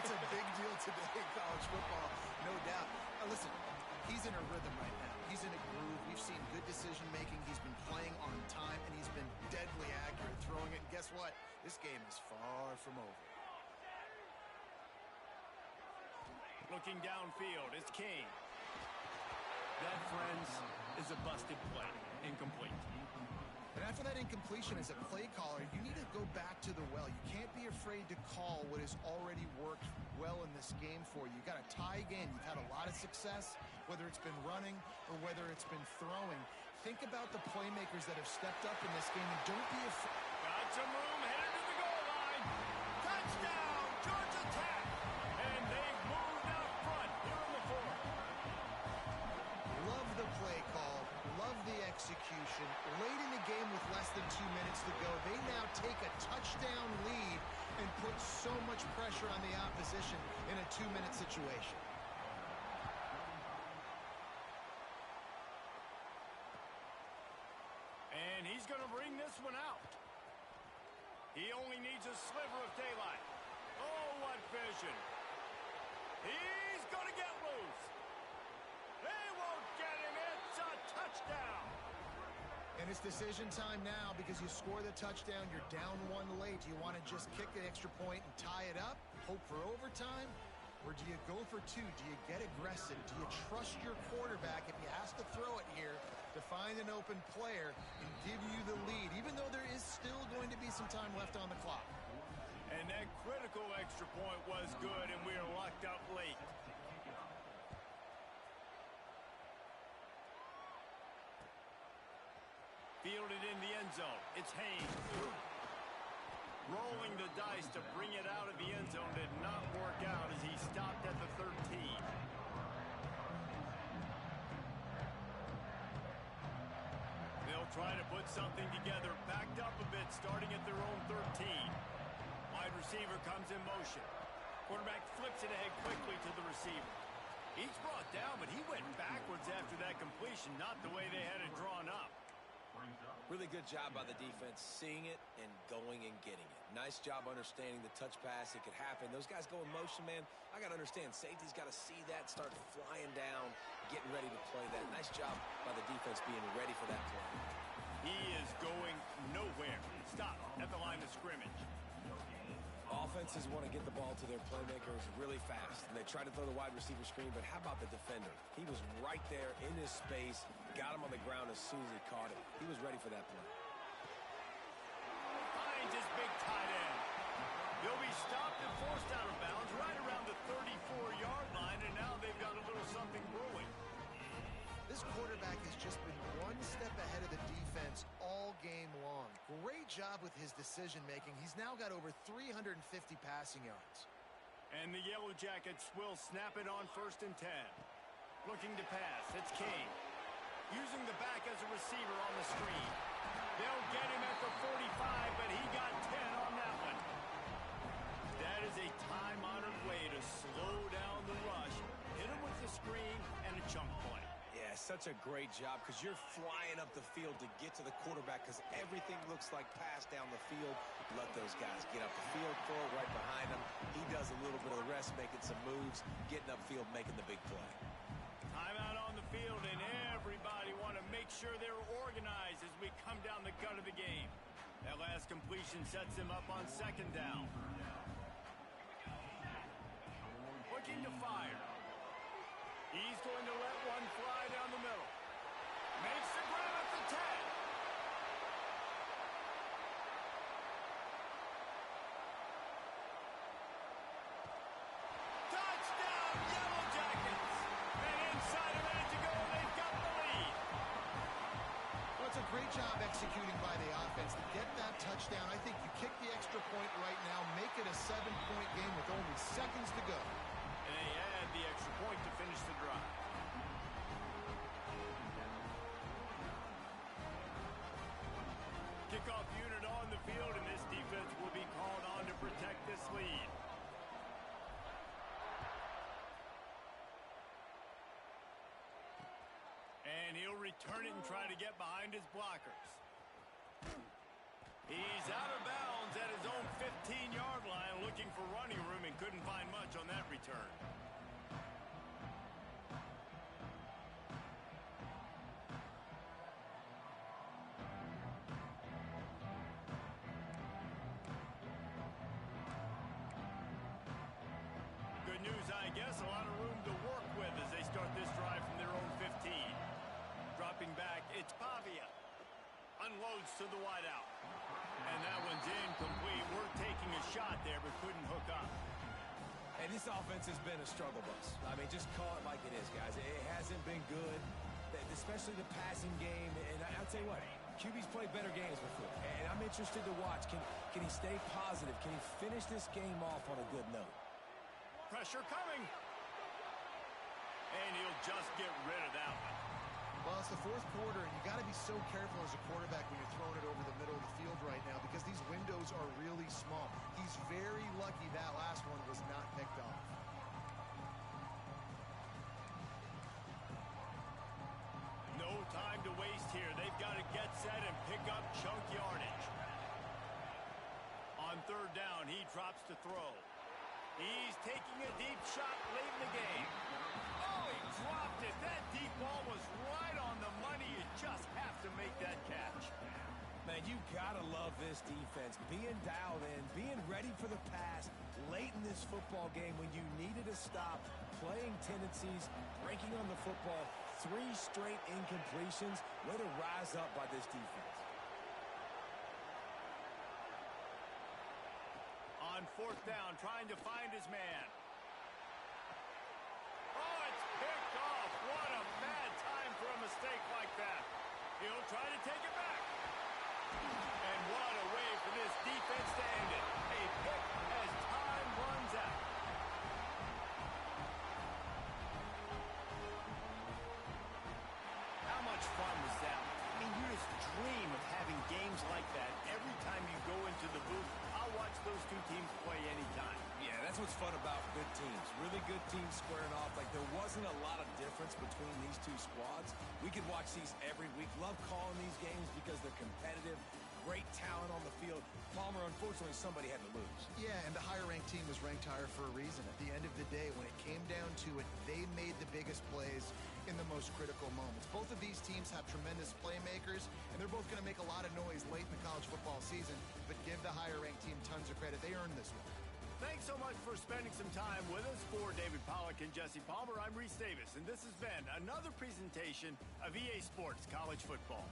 It's a big deal today in college football, no doubt. Now, listen, in a rhythm right now. He's in a groove. We've seen good decision-making. He's been playing on time, and he's been deadly accurate throwing it. And guess what? This game is far from over. Looking downfield, it's King. That, friends, is a busted play. Incomplete. And after that incompletion, as a play caller, you need to go back to the well. You can't be afraid to call what has already worked well in this game for you. You got to tie again. You've had a lot of success, whether it's been running or whether it's been throwing. Think about the playmakers that have stepped up in this game, and don't be afraid. Got some room, headed to the goal line. Touchdown, Georgia Tech. And they've moved out front here in the fourth. Love the play call. Love the execution. Late in the game with less than 2 minutes to go, they now take a touchdown lead and put so much pressure on the opposition in a 2-minute situation. And he's going to bring this one out. He only needs a sliver of daylight. Oh, what vision. He's going to get loose. They won't get him. It's a touchdown. And it's decision time now because you score the touchdown, you're down 1 late. Do you want to just kick the extra point and tie it up, hope for overtime? Or do you go for 2? Do you get aggressive? Do you trust your quarterback if he has to throw it here to find an open player and give you the lead, even though there is still going to be some time left on the clock? And that critical extra point was good, and we are locked up late. Fielded in the end zone. It's Haynes. Rolling the dice to bring it out of the end zone did not work out as he stopped at the 13. They'll try to put something together, backed up a bit, starting at their own 13. Wide receiver comes in motion. Quarterback flips it ahead quickly to the receiver. He's brought down, but he went backwards after that completion, not the way they had it drawn up. Really good job by the defense, seeing it and going and getting it. Nice job understanding the touch pass. It could happen. Those guys go in motion, man. I got to understand, safety's got to see that, start flying down, getting ready to play that. Nice job by the defense being ready for that play. He is going nowhere. Stop at the line of scrimmage. Offenses want to get the ball to their playmakers really fast, and they try to throw the wide receiver screen, but how about the defender? He was right there in his space, got him on the ground as soon as he caught it. He was ready for that play. Finds his big tight end. They'll be stopped and forced out of bounds right around the 34-yard line, and now they've got a little something brewing. This quarterback has just been one step ahead of the defense all game long. Great job with his decision-making. He's now got over 350 passing yards. And the Yellow Jackets will snap it on 1st and 10. Looking to pass. It's King. Using the back as a receiver on the screen. They'll get him at the 45, but he got 10 on that one. That is a time-honored way to slow down the rush. Hit him with the screen and a chunk play. Yeah, such a great job because you're flying up the field to get to the quarterback because everything looks like pass down the field. Let those guys get up the field, throw it right behind him. He does a little bit of the rest, making some moves, getting upfield, making the big play. Timeout on the field, and everybody want to make sure they're organized as we come down the gut of the game. That last completion sets him up on 2nd down. Looking to fire. He's going to let one fly down the middle. Makes the grab at the 10. Touchdown, Yellow Jackets! And inside a minute to go, they've got the lead. Well, it's a great job executing by the offense to get that touchdown. I think you kick the extra point right now, make it a 7-point game with only seconds to go. And they add the extra point to finish the drive. Kickoff unit on the field, and this defense will be called on to protect this lead. And he'll return it and try to get behind his blockers. He's out of bounds at his own 15-yard line, looking for running room, and couldn't find much on that return. unloads to the wideout. And that one's incomplete. We're taking a shot there, but couldn't hook up. And this offense has been a struggle bus. I mean, just call it like it is, guys. It hasn't been good, especially the passing game. And I'll tell you what, QB's played better games before. And I'm interested to watch. Can he stay positive? Can he finish this game off on a good note? Pressure coming. And he'll just get rid of that one. Well, it's the fourth quarter, and you got to be so careful as a quarterback when you're throwing it over the middle of the field right now because these windows are really small. He's very lucky that last one was not picked off. No time to waste here. They've got to get set and pick up chunk yardage. On third down, he drops to throw. He's taking a deep shot late in the game. Oh, he dropped it. That deep ball was right on the money. You just have to make that catch. Man, you gotta love this defense. Being dialed in, being ready for the pass late in this football game when you needed to stop, playing tendencies, breaking on the football, 3 straight incompletions. Way to rise up by this defense. On fourth down, trying to find his man. Oh, it's picked off. What a bad time for a mistake like that. He'll try to take it back. And what a way for this defense to end it. A pick as time runs out. How much fun was that? I mean, you just dream of having games like that every time you go into the booth. I'll watch those two teams play anytime. Yeah, that's what's fun about good teams. Really good teams squaring off. Like, there wasn't a lot of difference between these two squads. We could watch these every week. Love calling these games because they're competitive. Great talent on the field. Palmer, unfortunately, somebody had to lose. Yeah, and the higher-ranked team was ranked higher for a reason. At the end of the day, when it came down to it, they made the biggest plays in the most critical moments. Both of these teams have tremendous playmakers, and they're both going to make a lot of noise late in the college football season, but give the higher-ranked team tons of credit. They earned this one. Thanks so much for spending some time with us. For David Pollack and Jesse Palmer, I'm Reese Davis, and this has been another presentation of EA Sports College Football.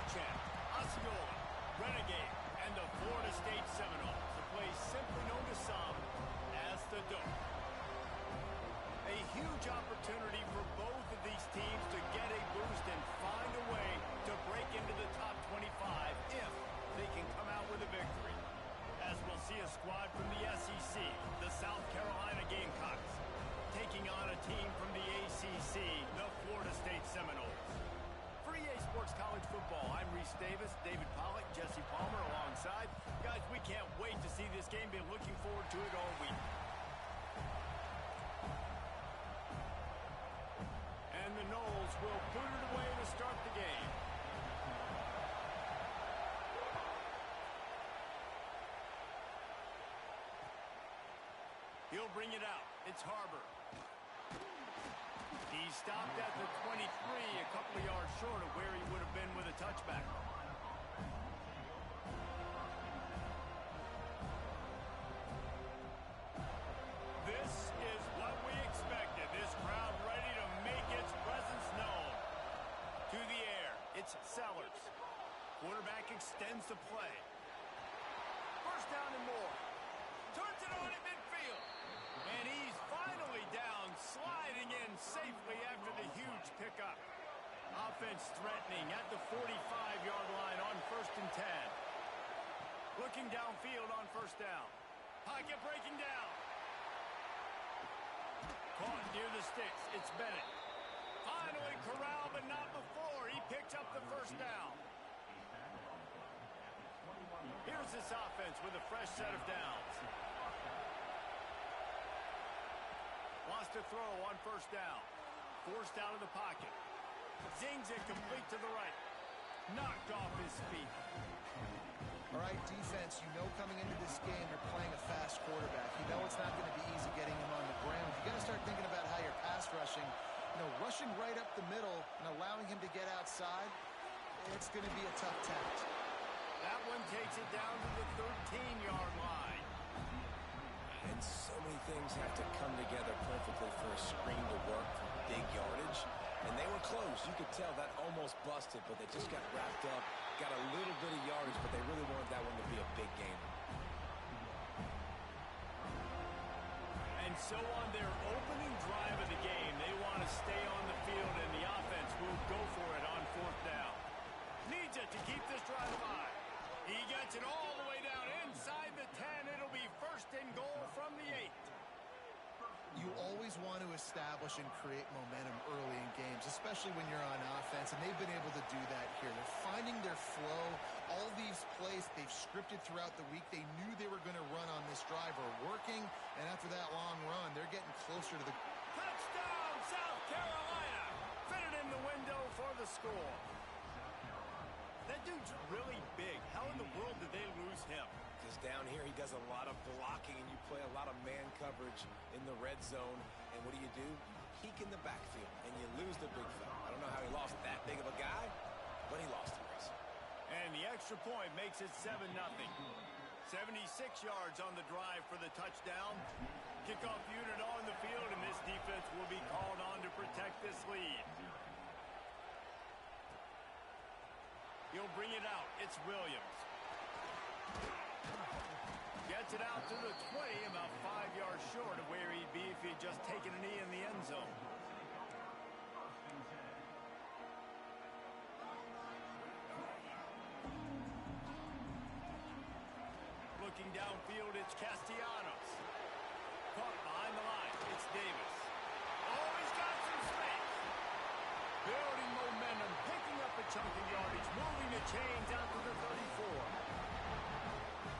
champ, Osceola, Renegade, and the Florida State Seminoles, the place simply known to some as the Dope. A huge opportunity for both of these teams to get a boost and find a way to break into the top 25 if they can come out with a victory. As we'll see a squad from the SEC, the South Carolina Gamecocks, taking on a team from the ACC, the Florida State Seminoles. For EA Sports College Football, I'm Reese Davis, David Pollack, Jesse Palmer alongside. Guys, we can't wait to see this game. Been looking forward to it all week. And the Noles will put it away to start the game. He'll bring it out. It's Harbor. He stopped at the 23, a couple of yards short of where he would have been with a touchback. This is what we expected. This crowd ready to make its presence known. To the air, it's Sellers. Quarterback extends the play. First down and more. Turns it on in midfield. And he's finally down, sliding in safely after the huge pickup. Offense threatening at the 45-yard line on 1st and 10. Looking downfield on first down. Pocket breaking down. Caught near the sticks. It's Bennett. Finally corralled, but not before. He picks up the first down. Here's this offense with a fresh set of downs. Wants to throw on first down. Forced out of the pocket. Zings it complete to the right. Knocked off his feet. All right, defense, you know coming into this game you're playing a fast quarterback. You know it's not going to be easy getting him on the ground. You got to start thinking about how you're pass rushing. You know, rushing right up the middle and allowing him to get outside, it's going to be a tough task. That one takes it down to the 13-yard line. And so many things have to come together perfectly for a screen to work for big yardage. And they were close. You could tell that almost busted, but they just got wrapped up, got a little bit of yardage, but they really wanted that one to be a big game. And so on their opening drive of the game, they want to stay on the field, and the offense will go for it on 4th down. Needs it to keep this drive alive. He gets it all the way down inside the 10. It'll be 1st and goal from the 8. You always want to establish and create momentum early in games, especially when you're on offense, and they've been able to do that here. They're finding their flow. All these plays they've scripted throughout the week, they knew they were going to run on this drive are working, and after that long run, they're getting closer to the... Touchdown, South Carolina! Fitted in the window for the score. That dude's really big. How in the world did they lose him? Because down here he does a lot of blocking, and you play a lot of man coverage in the red zone. And what do? You peek in the backfield, and you lose the big fella. I don't know how he lost that big of a guy, but he lost him. And the extra point makes it 7-0. 76 yards on the drive for the touchdown. Kickoff unit on the field, and this defense will be called on to protect this lead. He'll bring it out. It's Williams. Gets it out to the 20, about 5 yards short of where he'd be if he'd just taken a knee in the end zone. Looking downfield, it's Castellanos. Caught behind the line. It's Davis. Oh, he's got some space. Building momentum, picking up a chunk of yardage, moving the chains out to the 34.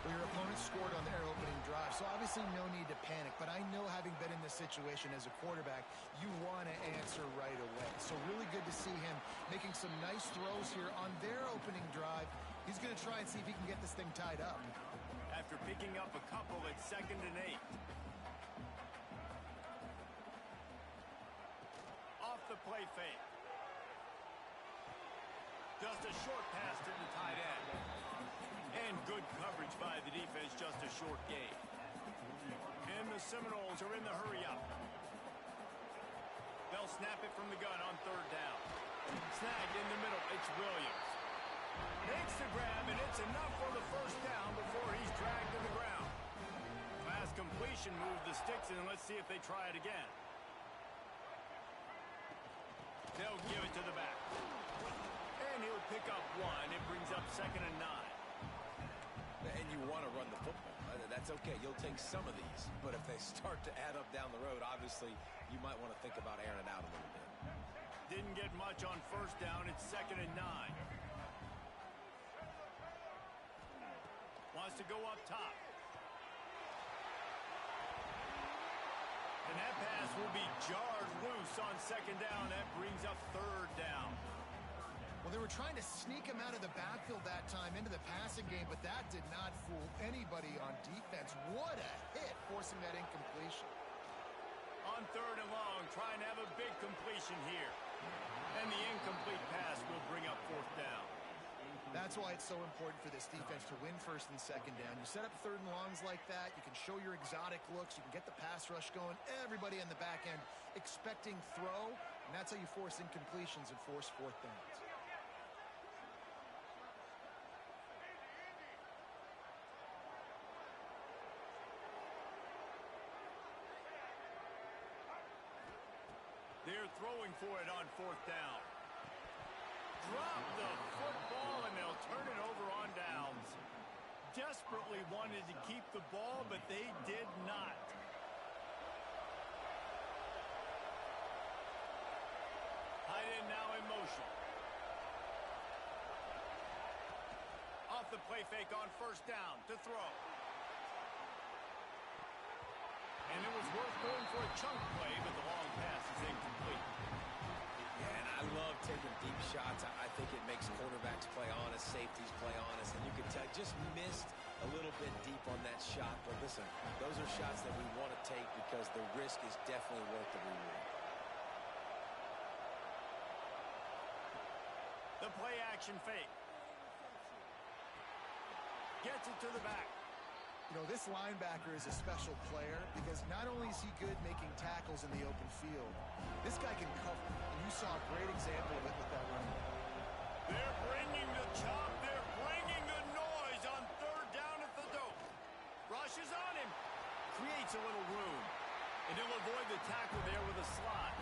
Well, your opponent scored on their opening drive, so obviously no need to panic. But I know, having been in this situation as a quarterback, you want to answer right away. So really good to see him making some nice throws here on their opening drive. He's going to try and see if he can get this thing tied up. After picking up a couple, it's 2nd and 8. Off the play fake. Just a short pass to the tight end. And good coverage by the defense, just a short gain. And the Seminoles are in the hurry-up. They'll snap it from the gun on 3rd down. Snagged in the middle, it's Williams. Makes the grab, and it's enough for the first down before he's dragged to the ground. Pass completion moved the sticks in. Let's see if they try it again. They'll give it to the back. And he'll pick up one. It brings up 2nd and 9. And you want to run the football. That's okay. You'll take some of these. But if they start to add up down the road, obviously, you might want to think about airing it out a little bit. Didn't get much on first down. It's 2nd and 9. Wants to go up top. And that pass will be jarred loose on 2nd down. That brings up 3rd down. Well, they were trying to sneak him out of the backfield that time into the passing game, but that did not fool anybody on defense. What a hit, forcing that incompletion. On 3rd and long, trying to have a big completion here. And the incomplete pass will bring up 4th down. That's why it's so important for this defense to win 1st and 2nd down. You set up 3rd and longs like that, you can show your exotic looks, you can get the pass rush going, everybody in the back end expecting throw, and that's how you force incompletions and force 4th downs. They're throwing for it on 4th down. Drop the football, and they'll turn it over on downs. Desperately wanted to keep the ball, but they did not. Tight end now in motion. Off the play fake on 1st down to throw. And it was worth going for a chunk play, but the long pass is incomplete. Yeah, and I love taking deep shots. I think it makes quarterbacks play honest, safeties play honest, and you can tell just missed a little bit deep on that shot. But listen, those are shots that we want to take because the risk is definitely worth the reward. The play action fake. Gets it to the back. You know, this linebacker is a special player because not only is he good making tackles in the open field, this guy can cover. And you saw a great example of it with that running back. They're bringing the chop. They're bringing the noise on 3rd down at the dope. Rushes on him. Creates a little room. And he'll avoid the tackle there with a slot.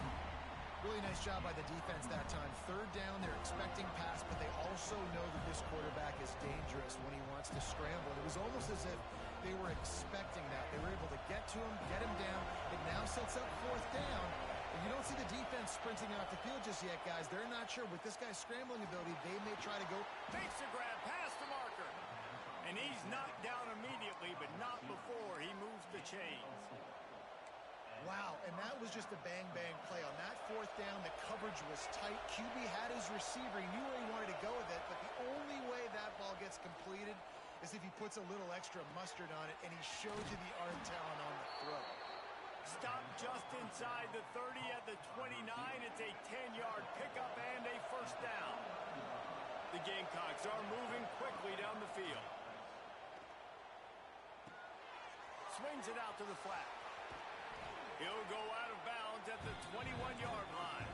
Really nice job by the defense that time. 3rd down, they're expecting pass, but they also know that this quarterback is dangerous when he wants to scramble. It was almost as if they were expecting that. They were able to get to him, get him down. It now sets up 4th down. And you don't see the defense sprinting off the field just yet, guys. They're not sure. With this guy's scrambling ability, they may try to go. Makes a grab, pass the marker. And he's knocked down immediately, but not before he moves the chains. Wow, and that was just a bang-bang play. On that 4th down, the coverage was tight. QB had his receiver. He knew where he wanted to go with it, but the only way that ball gets completed is if he puts a little extra mustard on it, and he shows you the arm talent on the throw. Stop just inside the 30 at the 29. It's a 10-yard pickup and a 1st down. The Gamecocks are moving quickly down the field. Swings it out to the flat. He'll go out of bounds at the 21-yard line.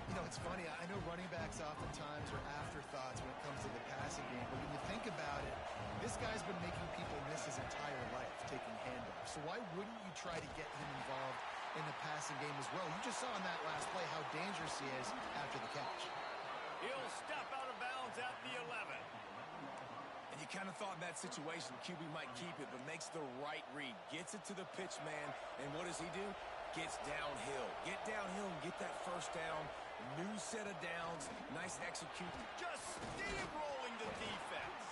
You know, it's funny. I know running backs oftentimes are afterthoughts when it comes to the passing game, but when you think about it, this guy's been making people miss his entire life taking handoffs. So why wouldn't you try to get him involved in the passing game as well? You just saw in that last play how dangerous he is after the catch. He'll step out of bounds at the 11. And you kind of thought in that situation QB might keep it, but makes the right read. Gets it to the pitch man, and what does he do? Gets downhill. Get downhill and get that 1st down. New set of downs. Nice execution. Just steamrolling the defense.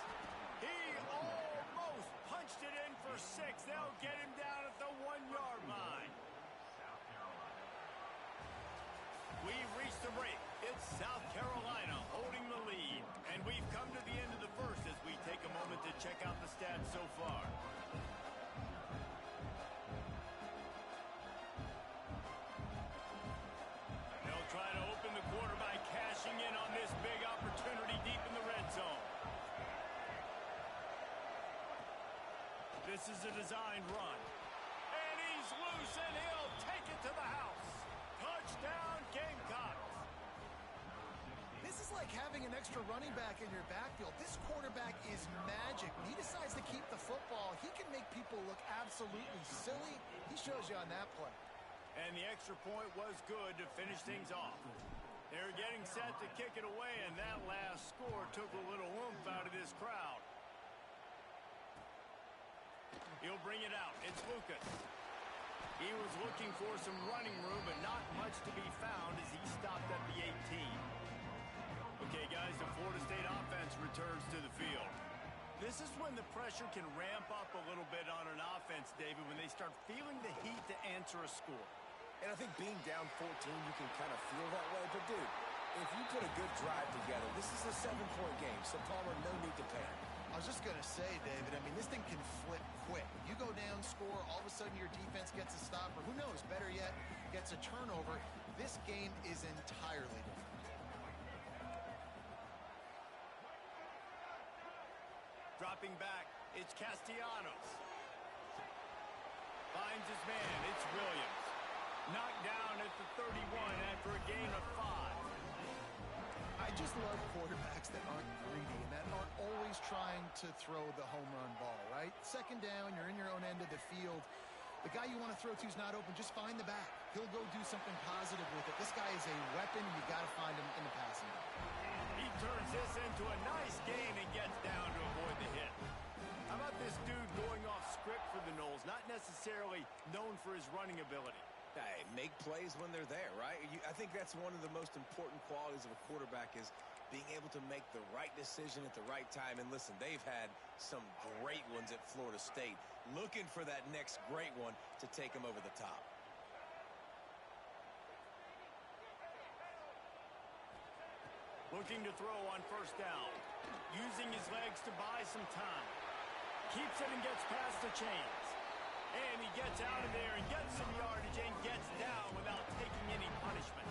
He almost punched it in for 6. They'll get him down at the 1-yard line. We've reached the break. It's South Carolina holding the lead. And we've come to the end of the 1st as we take a moment to check out the stats so far. They'll try to open the quarter by cashing in on this big opportunity deep in the red zone. This is a designed run. And he's loose, and he'll take it to the house. Touchdown, Gamecocks. This is like like having an extra running back in your backfield. This quarterback is magic. When he decides to keep the football, he can make people look absolutely silly. He shows you on that play. And the extra point was good to finish things off. They're getting set to kick it away, and that last score took a little oomph out of this crowd. He'll bring it out. It's Lucas. He was looking for some running room, but not much to be found as he stopped at the 18. Okay, guys, the Florida State offense returns to the field. This is when the pressure can ramp up a little bit on an offense, David, when they start feeling the heat to answer a score. And I think being down 14, you can kind of feel that way. But, dude, if you put a good drive together, this is a 7-point game. So, Palmer, no need to panic. I was just going to say, David, I mean, this thing can flip quick. You go down, score, all of a sudden your defense gets a stop, or who knows, better yet, gets a turnover. This game is entirely different. Dropping back, it's Castellanos. Finds his man, it's Williams. Knocked down at the 31 after a gain of 5. I just love quarterbacks that aren't greedy and that aren't always trying to throw the home run ball, right? Second down, you're in your own end of the field. The guy you want to throw to is not open. Just find the back. He'll go do something positive with it. This guy is a weapon. You got to find him in the passing game. He turns this into a nice gain and gets down to avoid the hit. How about this dude going off script for the Noles? Not necessarily known for his running ability. Hey, make plays when they're there, right? I think that's one of the most important qualities of a quarterback is being able to make the right decision at the right time. And listen, they've had some great ones at Florida State. Looking for that next great one to take them over the top. Looking to throw on first down. Using his legs to buy some time. Keeps it and gets past the chains. And he gets out of there and gets some yardage and gets down without taking any punishment.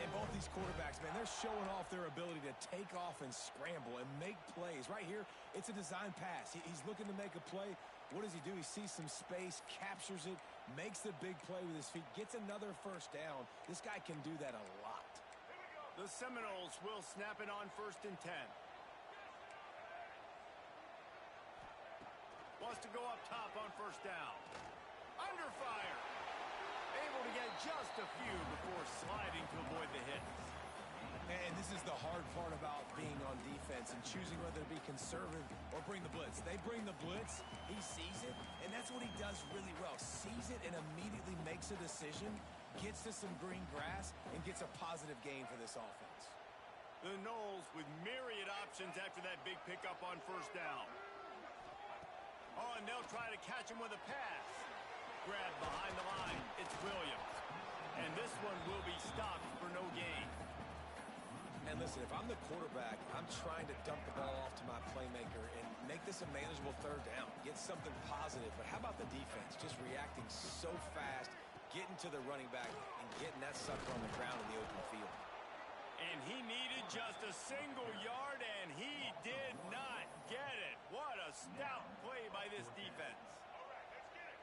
And both these quarterbacks, man, they're showing off their ability to take off and scramble and make plays. Right here, it's a design pass. He's looking to make a play. What does he do? He sees some space, captures it, makes the big play with his feet, gets another first down. This guy can do that a lot. The Seminoles will snap it on 1st and 10. Wants to go up top on first down. Under fire. Able to get just a few before sliding to avoid the hit. And this is the hard part about being on defense and choosing whether to be conservative or bring the blitz. They bring the blitz, he sees it, and that's what he does really well. Sees it and immediately makes a decision, gets to some green grass, and gets a positive gain for this offense. The Noles with myriad options after that big pickup on first down. Oh, and they'll try to catch him with a pass. Grab behind the line. It's Williams. And this one will be stopped for no gain. And listen, if I'm the quarterback, I'm trying to dump the ball off to my playmaker and make this a manageable third down. Get something positive. But how about the defense? Just reacting so fast, getting to the running back, and getting that sucker on the ground in the open field. And he needed just a single yard, and he did not get it. What a stout play by this defense.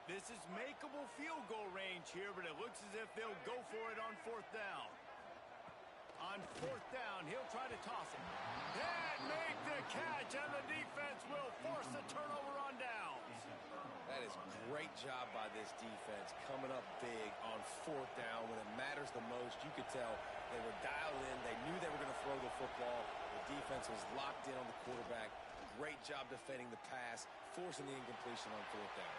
This is makeable field goal range here, but it looks as if they'll go for it on 4th down. On 4th down, he'll try to toss it. And make the catch, and the defense will force a turnover on downs. That is great job by this defense, coming up big on 4th down when it matters the most. You could tell they were dialed in. They knew they were going to throw the football. The defense was locked in on the quarterback. Great job defending the pass, forcing the incompletion on 4th down.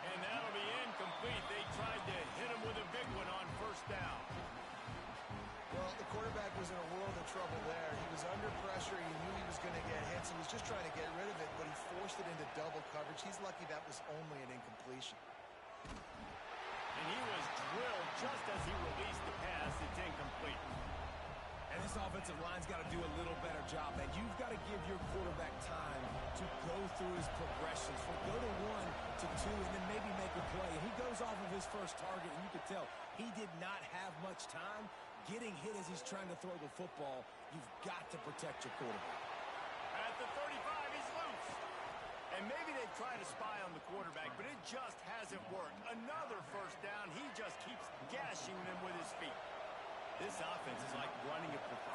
And that'll be incomplete. They tried to hit him with a big one on first down. Well, the quarterback was in a world of trouble there. He was under pressure. He knew he was going to get hits. He was just trying to get rid of it, but he forced it into double coverage. He's lucky that was only an incompletion. And he was drilled just as he released the pass. It's incomplete. And this offensive line's got to do a little better job, man. You've got to give your quarterback time to go through his progressions, from go to 1 to 2, and then maybe make a play. And he goes off of his first target, and you could tell he did not have much time. Getting hit as he's trying to throw the football, you've got to protect your quarterback. At the 35, he's loose. And maybe they try to spy on the quarterback, but it just hasn't worked. Another first down. He just keeps gashing them with his feet. This offense is like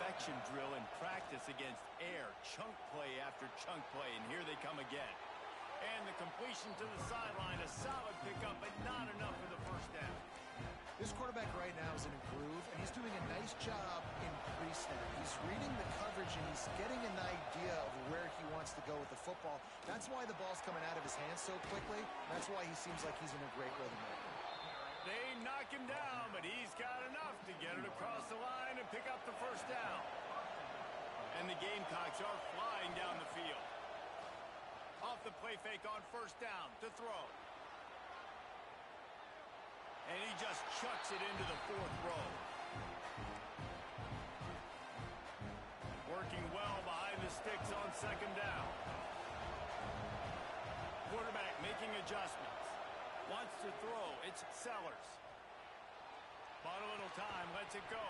protection drill in practice against air. Chunk play after chunk play, and here they come again. And the completion to the sideline, a solid pickup, but not enough for the first down. This quarterback right now is in a groove, and he's doing a nice job in pre-snap. He's reading the coverage, and he's getting an idea of where he wants to go with the football. That's why the ball's coming out of his hands so quickly. That's why he seems like he's in a great rhythm right now. They knock him down, but he's got enough to get it across the line and pick up the first down. And the Gamecocks are flying down the field. Off the play fake on first down to throw. And he just chucks it into the fourth row. Working well behind the sticks on second down. Quarterback making adjustments. Wants to throw. It's Sellers. Bought a little time. Lets it go.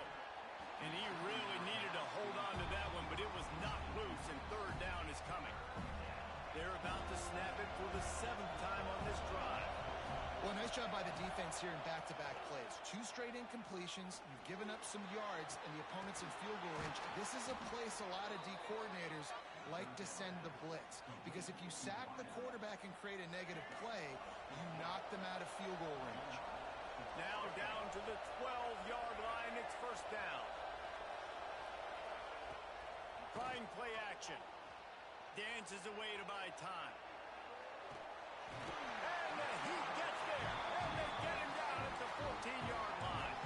And he really needed to hold on to that one, but it was not loose, and third down is coming. They're about to snap it for the 7th time on this drive. Well, nice job by the defense here in back-to-back plays. 2 straight incompletions. You've given up some yards, and the opponent's in field goal range. This is a place a lot of D coordinators like to send the blitz. Because if you sack the quarterback and create a negative play, you knock them out of field goal range. Now down to the 12-yard line. It's first down. Trying play action. Dances away to buy time. He gets there, and they get him down at the 14-yard line.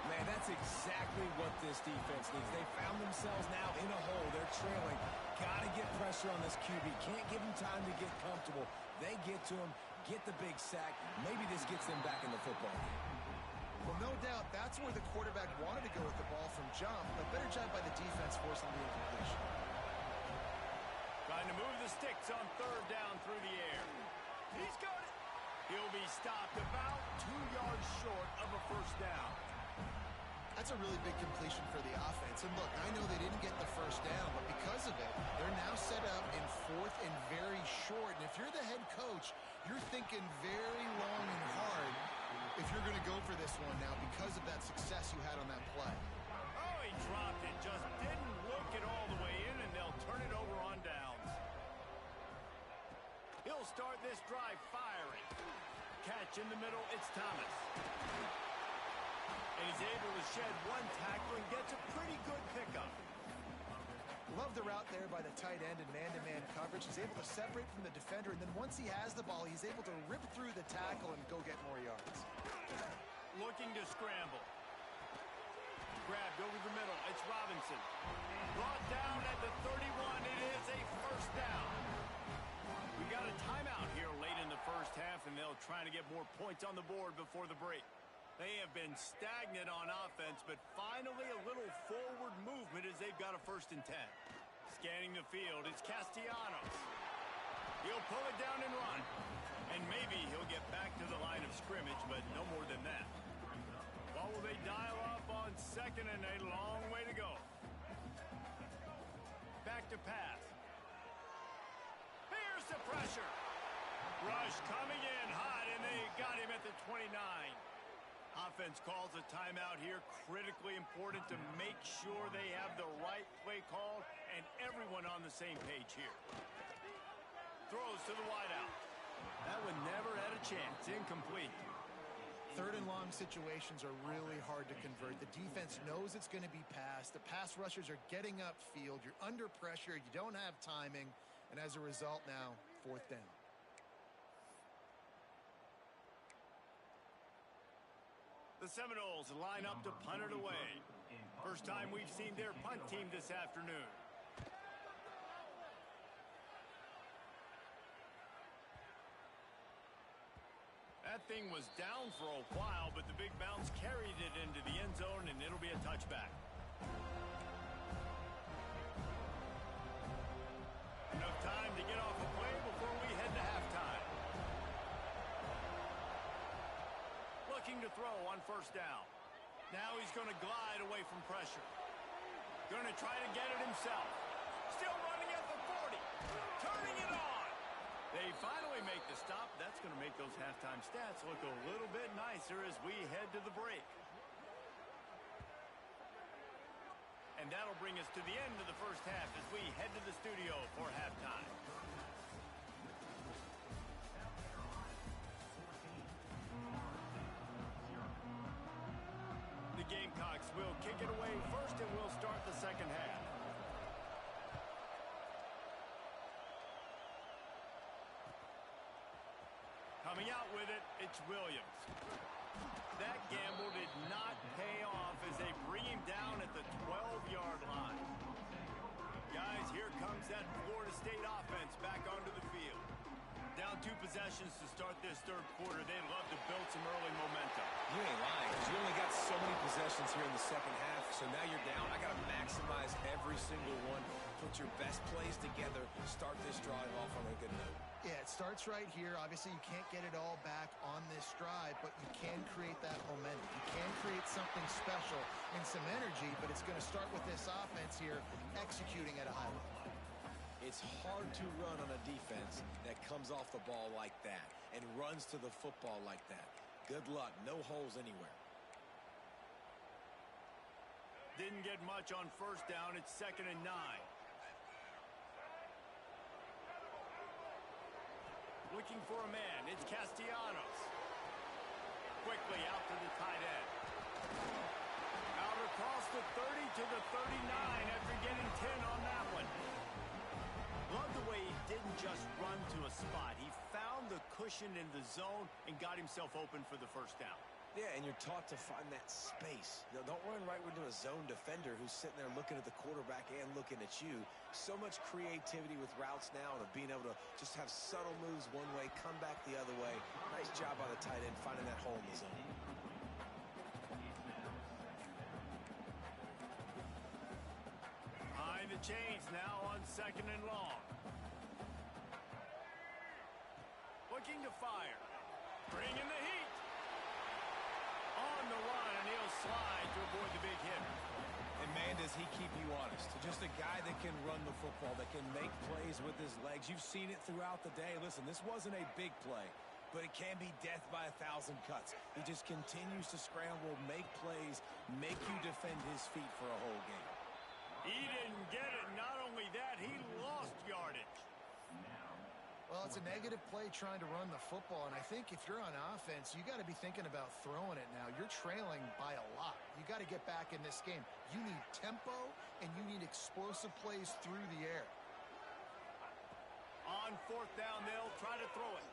Man, that's exactly what this defense needs. They found themselves now in a hole. They're trailing. Got to get pressure on this QB. Can't give him time to get comfortable. They get to him, get the big sack. Maybe this gets them back in the football game. Well, no doubt that's where the quarterback wanted to go with the ball from jump, but better job by the defense forcing the incompletion. Trying to move the sticks on third down through the air. He's got it. He'll be stopped about 2 yards short of a first down. That's a really big completion for the offense. And look, I know they didn't get the first down, but because of it, they're now set up in 4th and very short. And if you're the head coach, you're thinking very long and hard if you're going to go for this one now because of that success you had on that play. Oh, he dropped it. Just didn't look it all the way in, and they'll turn it over on downs. He'll start this drive firing. Catch in the middle, it's Thomas. And he's able to shed 1 tackle and gets a pretty good pickup. Love the route there by the tight end in man-to-man coverage. He's able to separate from the defender, and then once he has the ball, he's able to rip through the tackle and go get more yards. Looking to scramble. Grabbed over the middle, it's Robinson. Brought down at the 31, it is a first down. We got a timeout here late in the first half, and they'll try to get more points on the board before the break. They have been stagnant on offense, but finally a little forward movement as they've got a 1st and 10. Scanning the field, it's Castellanos. He'll pull it down and run. And maybe he'll get back to the line of scrimmage, but no more than that. What will they dial up on 2nd and a long way to go? Back to pass. Here's the pressure. Rush coming in hot, and they got him at the 29. Offense calls a timeout here. Critically important to make sure they have the right play called and everyone on the same page here. Throws to the wideout. That one never had a chance. Incomplete. 3rd and long situations are really hard to convert. The defense knows it's going to be passed. The pass rushers are getting upfield. You're under pressure. You don't have timing. And as a result now, 4th down. The Seminoles line up to punt it away. First time we've seen their punt team this afternoon. That thing was down for a while, but the big bounce carried it into the end zone, and it'll be a touchback. Enough time to get off a play before we head to halftime. Looking to throw on first down. Now he's going to glide away from pressure. Going to try to get it himself. Still running at the 40. Turning it on. They finally make the stop. That's going to make those halftime stats look a little bit nicer as we head to the break. And that'll bring us to the end of the first half as we head to the studio for halftime. The Gamecocks will kick it away first, and we'll start the second half. Coming out with it, it's Williams. That gamble did not pay off as they bring him down at the 12-yard line. Guys, here comes that Florida State offense back onto the field. Down 2 possessions to start this third quarter. They'd love to build some early momentum. You ain't lying, because you only got so many possessions here in the second half, so now you're down. I got to maximize every single one, put your best plays together, start this drive off on a good note. Yeah, it starts right here. Obviously, you can't get it all back on this drive, but you can create that momentum. You can create something special and some energy, but it's going to start with this offense here executing at a high level. It's hard to run on a defense that comes off the ball like that and runs to the football like that. Good luck. No holes anywhere. Didn't get much on first down. It's 2nd and 9. Looking for a man. It's Castellanos. Quickly out to the tight end. Out across the 30 to the 39 after getting 10 on that one. Love the way he didn't just run to a spot. He found the cushion in the zone and got himself open for the first down. Yeah, and you're taught to find that space. You know, don't run right into a zone defender who's sitting there looking at the quarterback and looking at you. So much creativity with routes now and of being able to just have subtle moves one way, come back the other way. Nice job by the tight end finding that hole in the zone. Behind the chains now on 2nd and long. Looking to fire. Bringing the heat. On the run, and he'll slide to avoid the big hit. And man, does he keep you honest. Just a guy that can run the football, that can make plays with his legs. You've seen it throughout the day. Listen, this wasn't a big play, but it can be death by 1,000 cuts. He just continues to scramble, make plays, make you defend his feet for a whole game. He didn't get it. Not only that, he lost yardage. Well, it's a negative play trying to run the football, and I think if you're on offense, you got to be thinking about throwing it now. You're trailing by a lot. You got to get back in this game. You need tempo, and you need explosive plays through the air. On 4th down, they'll try to throw it.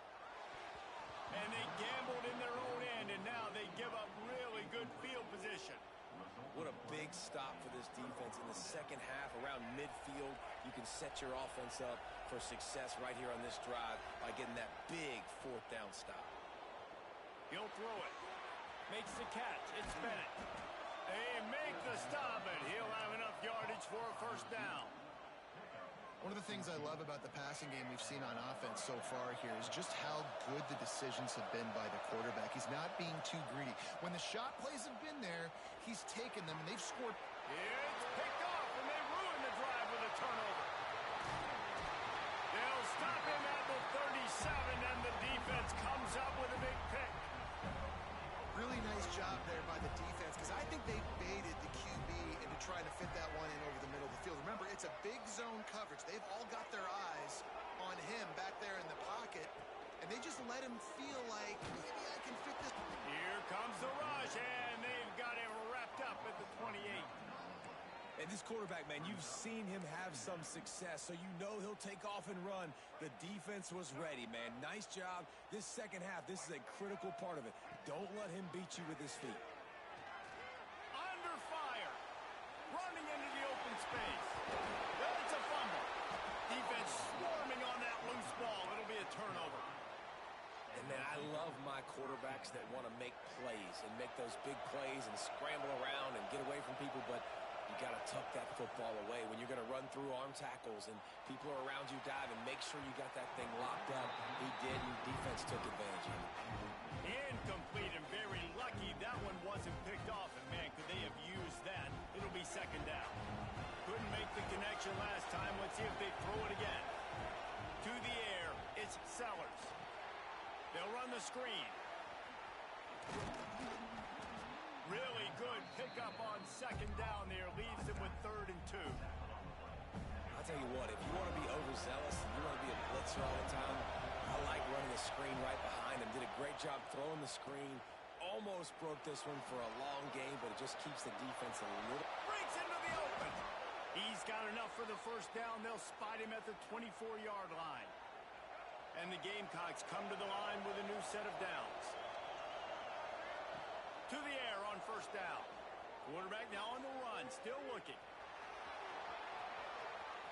And they gambled in their own end, and now they give up really good field position. What a big stop for this defense in the second half. Around midfield, you can set your offense up for success right here on this drive by getting that big 4th down stop. He'll throw it. Makes the catch. It's Bennett. They make the stop, and he'll have enough yardage for a first down. One of the things I love about the passing game we've seen on offense so far here is just how good the decisions have been by the quarterback. He's not being too greedy. When the shot plays have been there, he's taken them, and they've scored. It's picked off, and they ruin the drive with a turnover. They'll stop him at the 37, and the defense comes up with a big pick. Really nice job there by the defense, because I think they baited the QB into trying to fit that one in over the middle of the field. Remember, it's a big zone coverage. They've all got their eyes on him back there in the pocket, and they just let him feel like, maybe I can fit this. Here comes the rush, and they've got him wrapped up at the 28. And this quarterback, man, you've seen him have some success, so you know he'll take off and run. The defense was ready, man. Nice job. This second half, this is a critical part of it. Don't let him beat you with his feet. Under fire. Running into the open space. It's a fumble. Defense swarming on that loose ball. It'll be a turnover. And man, I love my quarterbacks that want to make plays and make those big plays and scramble around and get away from people, but you got to tuck that football away when you're going to run through arm tackles and people are around you diving. Make sure you got that thing locked up. He did, and defense took advantage of it. Incomplete, and very lucky that one wasn't picked off. And man, could they have used that? It'll be 2nd down. Couldn't make the connection last time. Let's see if they throw it again. To the air, it's Sellers. They'll run the screen. Really good pickup on second down there. Leaves them with 3rd and 2. I'll tell you what, if you want to be overzealous and you want to be a blitzer all the time, I like running the screen right behind him. Did a great job throwing the screen. Almost broke this one for a long game, but it just keeps the defense a little... Breaks into the open. He's got enough for the first down. They'll spot him at the 24-yard line. And the Gamecocks come to the line with a new set of downs. To the air on first down. Quarterback now on the run, still looking.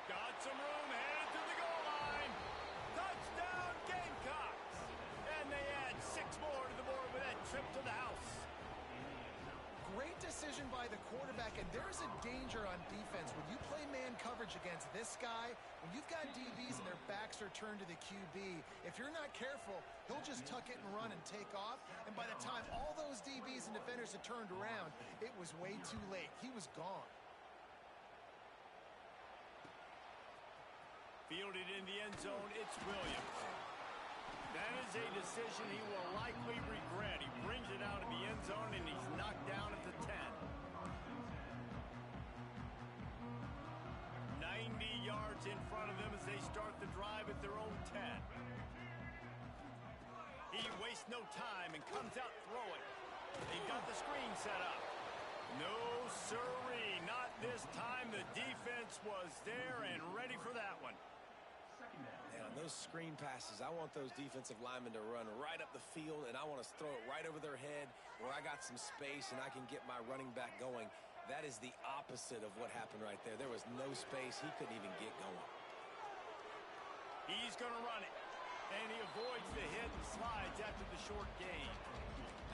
Got some room, headed to the goal line. Touchdown, Gamecocks. And they add 6 more to the board with that trip to the house. Great decision by the quarterback, and there's a danger on defense. When you play man coverage against this guy, when you've got DBs and their backs are turned to the QB, if you're not careful, he'll just tuck it and run and take off. And by the time all those DBs and defenders had turned around, it was way too late. He was gone. Fielded in the end zone, it's Williams. That is a decision he will likely regret. He brings it out of the end zone, and he's knocked down at the 10. 90 yards in front of them as they start the drive at their own 10. He wastes no time and comes out throwing. They've got the screen set up. No sirree, not this time. The defense was there and ready for that one. Man, on those screen passes, I want those defensive linemen to run right up the field, and I want to throw it right over their head where I got some space and I can get my running back going. That is the opposite of what happened right there. There was no space. He couldn't even get going. He's going to run it, and he avoids the hit and slides after the short gain.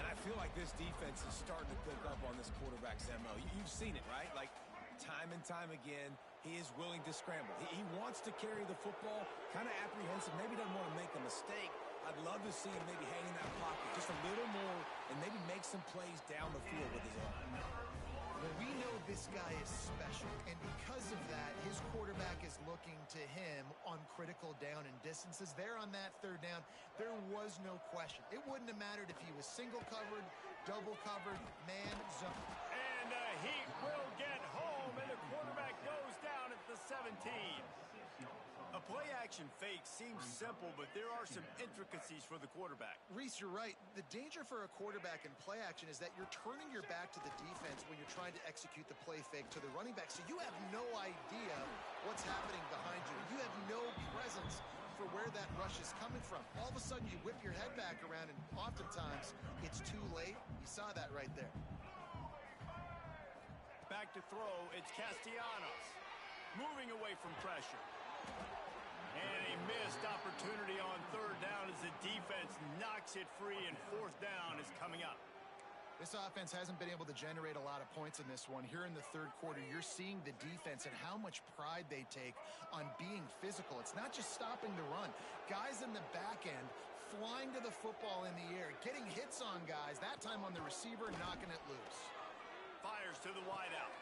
And I feel like this defense is starting to pick up on this quarterback's MO. You've seen it, right? Like, time and time again, he is willing to scramble. He wants to carry the football, kind of apprehensive, maybe doesn't want to make a mistake. I'd love to see him maybe hang in that pocket just a little more and maybe make some plays down the field with his arm. Well, we know this guy is special, and because of that, his quarterback is looking to him on critical down and distances. There on that 3rd down, there was no question. It wouldn't have mattered if he was single covered, double covered, man, zone. And the Heat will get home, and the quarterback goes down at the 17. A play-action fake seems simple, but there are some intricacies for the quarterback. Reese, you're right. The danger for a quarterback in play action is that you're turning your back to the defense when you're trying to execute the play fake to the running back. So you have no idea what's happening behind you. You have no presence for where that rush is coming from. All of a sudden, you whip your head back around, and oftentimes, it's too late. You saw that right there. Back to throw, it's Castellanos. Moving away from pressure. And a missed opportunity on 3rd down as the defense knocks it free, and 4th down is coming up. This offense hasn't been able to generate a lot of points in this one. Here in the 3rd quarter, you're seeing the defense and how much pride they take on being physical. It's not just stopping the run. Guys in the back end flying to the football in the air, getting hits on guys, that time on the receiver, knocking it loose. Fires to the wideout.